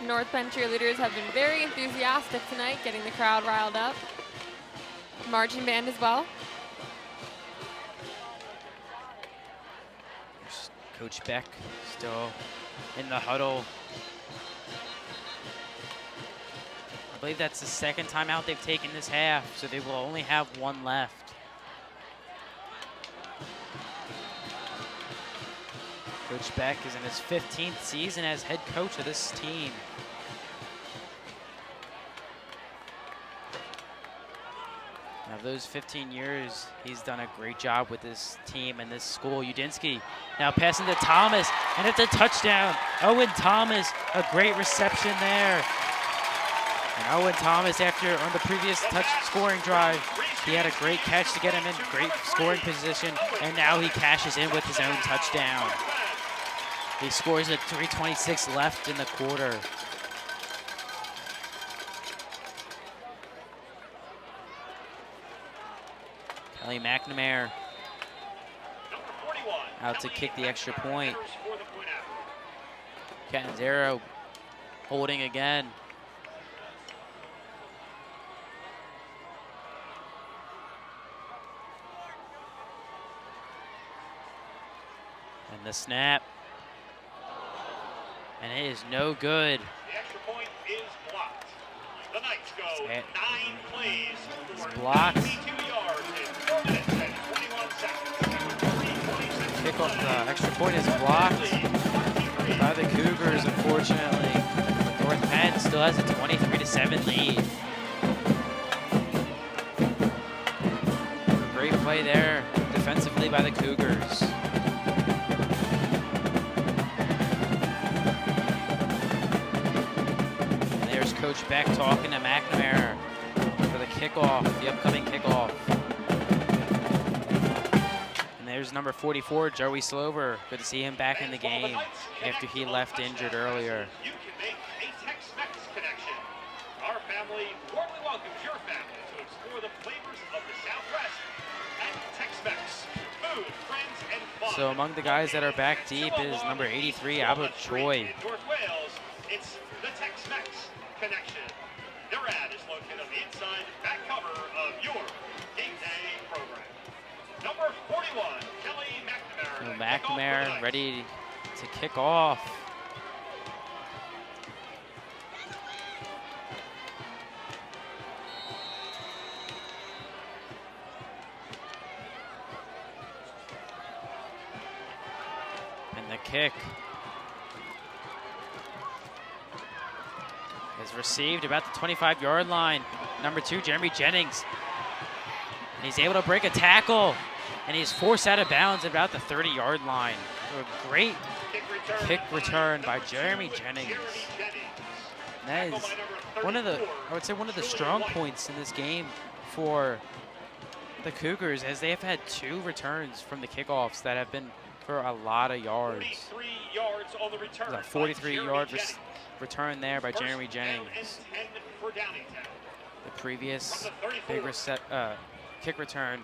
S2: North Penn cheerleaders have been very enthusiastic tonight, getting the crowd riled up. Marching band as well.
S1: There's Coach Beck still in the huddle. I believe that's the second timeout they've taken this half, so they will only have one left. Coach Beck is in his 15th season as head coach of this team. Now, those 15 years, he's done a great job with this team and this school. Udinsky now passing to Thomas, and it's a touchdown. Owen Thomas, a great reception there. And Owen Thomas, after on the previous scoring drive, he had a great catch to get him in great scoring position, and now he cashes in with his own touchdown. He scores at 3:26 left in the quarter. Kelly McNamara out to kick the extra point. Catanzaro holding again. And the snap. And it is no good.
S3: The extra point is blocked. The Knights go 9 plays for
S1: It's blocked.
S3: 92 yards in 4 minutes and 21 seconds.
S1: Kickoff, the extra point is blocked by the Cougars, unfortunately. North Penn still has a 23-7 lead. Great play there defensively by the Cougars. Coach Beck talking to McNamara for the kickoff, the upcoming kickoff. And there's number 44, Joey Slover. Good to see him back in the game after he left injured earlier.
S3: You can make a Tex-Mex connection. Our family warmly welcomes your family to explore the flavors of the Southwest at Tex-Mex. Food, friends, and fun.
S1: So among the guys that are back deep is number 83, Albert Choi.
S3: In North Wales, it's the Tex-Mex connection. Their ad is located on the inside back cover of your game day program. Number 41, Kelly McNamara.
S1: So McNamara ready to kick off. kick is received about the 25-yard line. Number 2, Jeremy Jennings. And he's able to break a tackle, and he's forced out of bounds at about the 30-yard line. So a great kick return by Jeremy Jennings. And that is one of the, I would say, one of the strong points in this game for the Cougars, as they have had 2 returns from the kickoffs that have been for a lot of yards.
S3: 43 yards on the return.
S1: A 43-yard return there by Jeremy Jennings.
S3: For Downingtown.
S1: The previous big kick return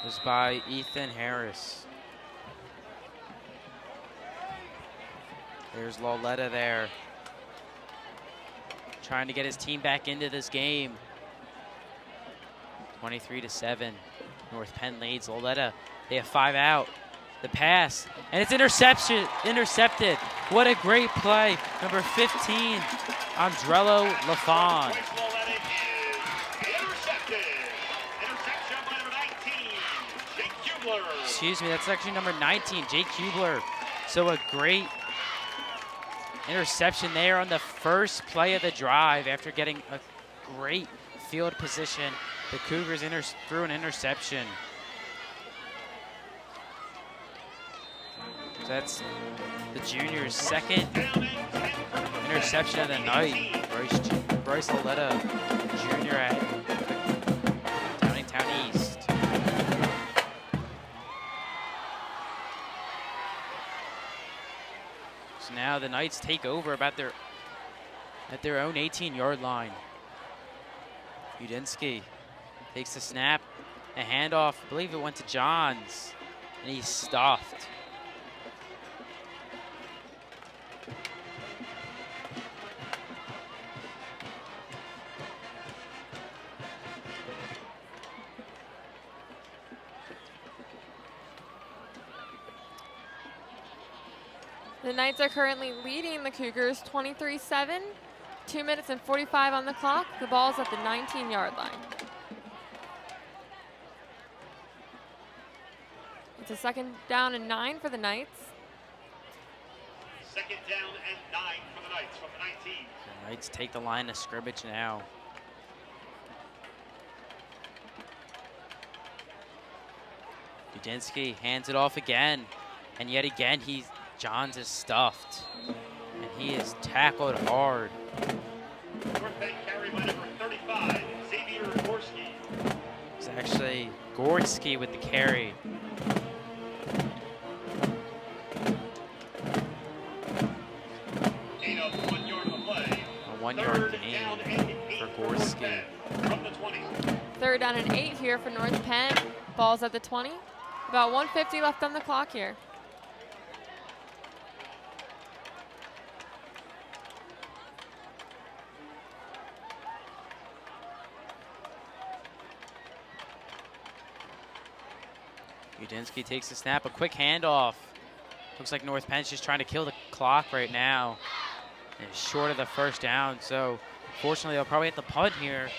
S1: was by Ethan Harris. There's Loletta there, trying to get his team back into this game. 23-7, North Penn leads. Loletta, they have 5 out. The pass, and it's intercepted. What a great play. Number 15, Andrello Lafon.
S3: Interception by number 19, Jake Kubler.
S1: Excuse me, that's actually number 19, Jake Kubler. So a great interception there on the first play of the drive after getting a great field position. The Cougars threw an interception. So that's the junior's second interception of the night. Bryce Loletta, junior at Downingtown East. So now the Knights take over at their own 18-yard line. Udinsky takes the snap, a handoff. I believe it went to Johns, and he's stuffed.
S2: The Knights are currently leading the Cougars 23-7. 2 minutes and 45 on the clock. The ball's at the 19-yard line. It's a 2nd down and 9 for the Knights.
S3: 2nd down and 9 for the Knights from the 19.
S1: The Knights take the line of scrimmage now. Udinsky hands it off again, and yet again Johns is stuffed, and he is tackled hard.
S3: North Penn carry by number 35, Xavier Gorski.
S1: It's actually Gorski with the carry.
S3: Gain of 1 yard of the play.
S1: A 1-yard gain for Gorski.
S3: From the 20.
S2: 3rd down and 8 here for North Penn. Ball's at the 20. About 1:50 left on the clock here.
S1: Udinsky takes the snap, a quick handoff. Looks like North Penn's just trying to kill the clock right now. And it's short of the 1st down, so fortunately they'll probably have to punt here.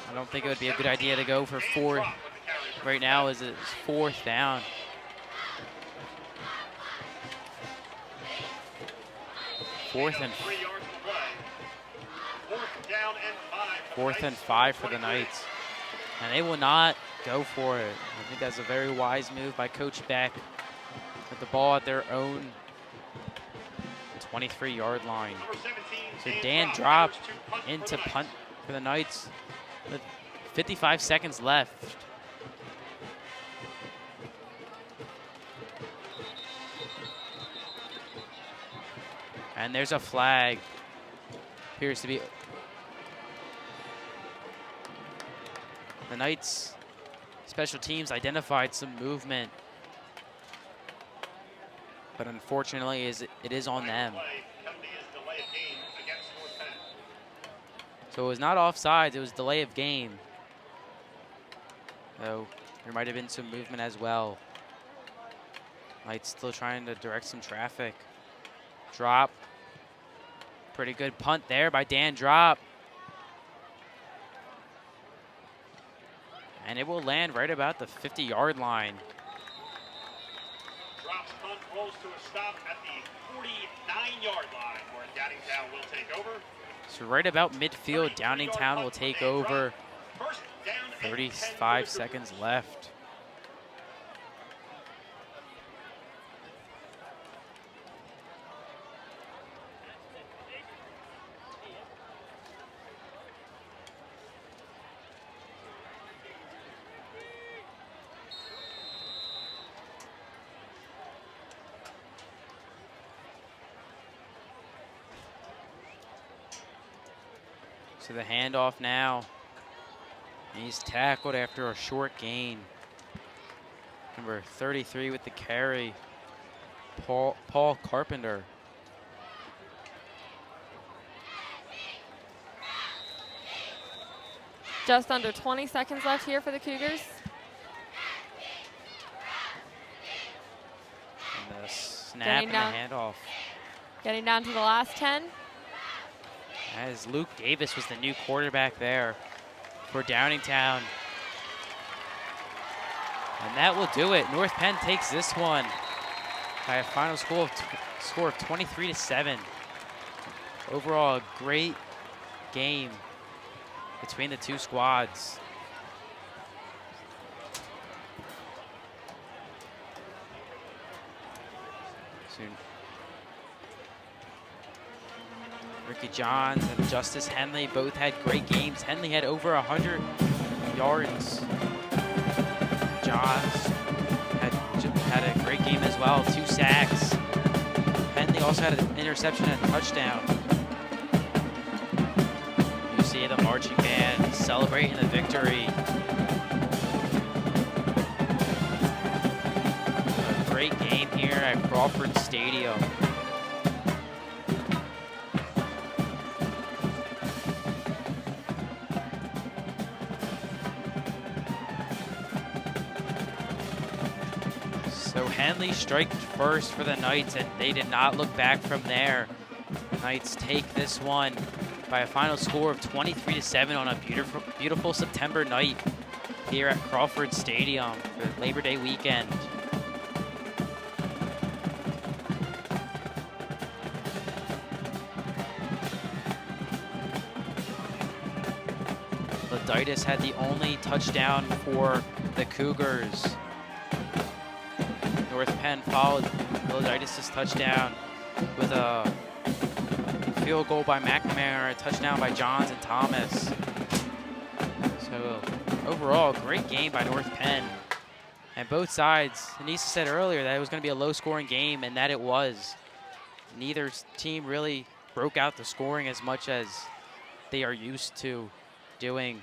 S1: I don't think it would be a good idea to go for 4 right now as it's 4th down. Fourth and 5 for the Knights. And they will not go for it. I think that's a very wise move by Coach Beck with the ball at their own 23-yard line. So Dan dropped into punt for the Knights with 55 seconds left. And there's a flag. Appears to be the Knights special teams identified some movement, but unfortunately it is on them. So it was not offsides, it was delay of game. So there might have been some movement as well. Knights still trying to direct some traffic. Drop. Pretty good punt there by Dan Drop. And it will land right about the 50-yard line.
S3: Drops punt rolls to a stop at the 49-yard line, where Downingtown will take over.
S1: So right about midfield, Downingtown will take over.
S3: First down and 10 for
S1: 35
S3: the
S1: seconds
S3: Cougars.
S1: left. So the handoff now. And he's tackled after a short gain. Number 33 with the carry, Paul Carpenter.
S2: Just under 20 seconds left here for the Cougars.
S1: And the snap
S2: Getting
S1: and
S2: down.
S1: the handoff.
S2: Getting down to the last 10.
S1: As Luke Davis was the new quarterback there for Downingtown. And that will do it. North Penn takes this one by a final score of 23-7. Overall, a great game between the two squads. Soon. Ricky Johns and Justice Henley both had great games. Henley had over 100 yards. Johns had a great game as well, 2 sacks. Henley also had an interception and a touchdown. You see the marching band celebrating the victory. A great game here at Crawford Stadium. So Henley striked first for the Knights, and they did not look back from there. The Knights take this one by a final score of 23-7 on a beautiful September night here at Crawford Stadium for Labor Day weekend. Loditis had the only touchdown for the Cougars. North Penn followed Loditis' touchdown with a field goal by McNamara, a touchdown by Johns and Thomas. So overall, great game by North Penn. And both sides, Anissa said earlier that it was going to be a low-scoring game, and that it was. Neither team really broke out the scoring as much as they are used to doing.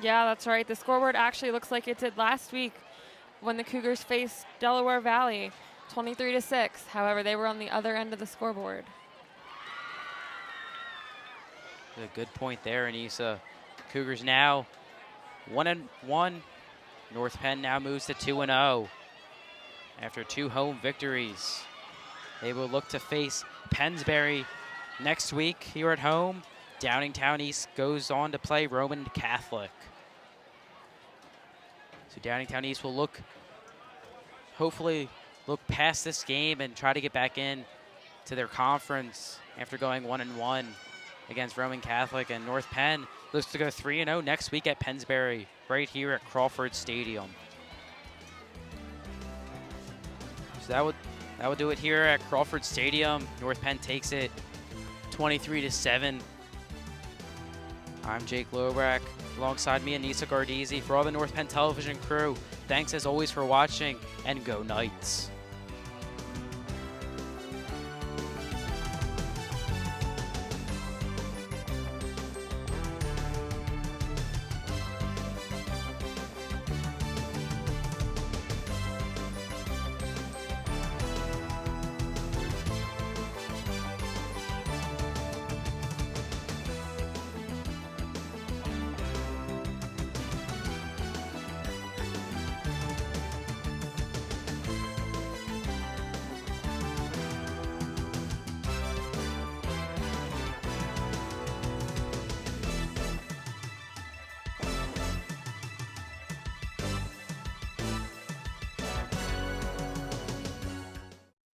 S2: Yeah, that's right. The scoreboard actually looks like it did last week when the Cougars faced Delaware Valley, 23-6. However, they were on the other end of the scoreboard.
S1: A good point there, Anissa. Cougars now 1-1. North Penn now moves to 2-0 after 2 home victories. They will look to face Pennsbury next week here at home. Downingtown East goes on to play Roman Catholic. So Downingtown East will hopefully look past this game and try to get back in to their conference after going 1-1 against Roman Catholic. And North Penn looks to go 3-0 next week at Pennsbury, right here at Crawford Stadium. So that would do it here at Crawford Stadium. North Penn takes it 23-7. I'm Jake Lobrak, alongside me, Anissa Gardizzi. For all the North Penn television crew, thanks as always for watching, and go Knights.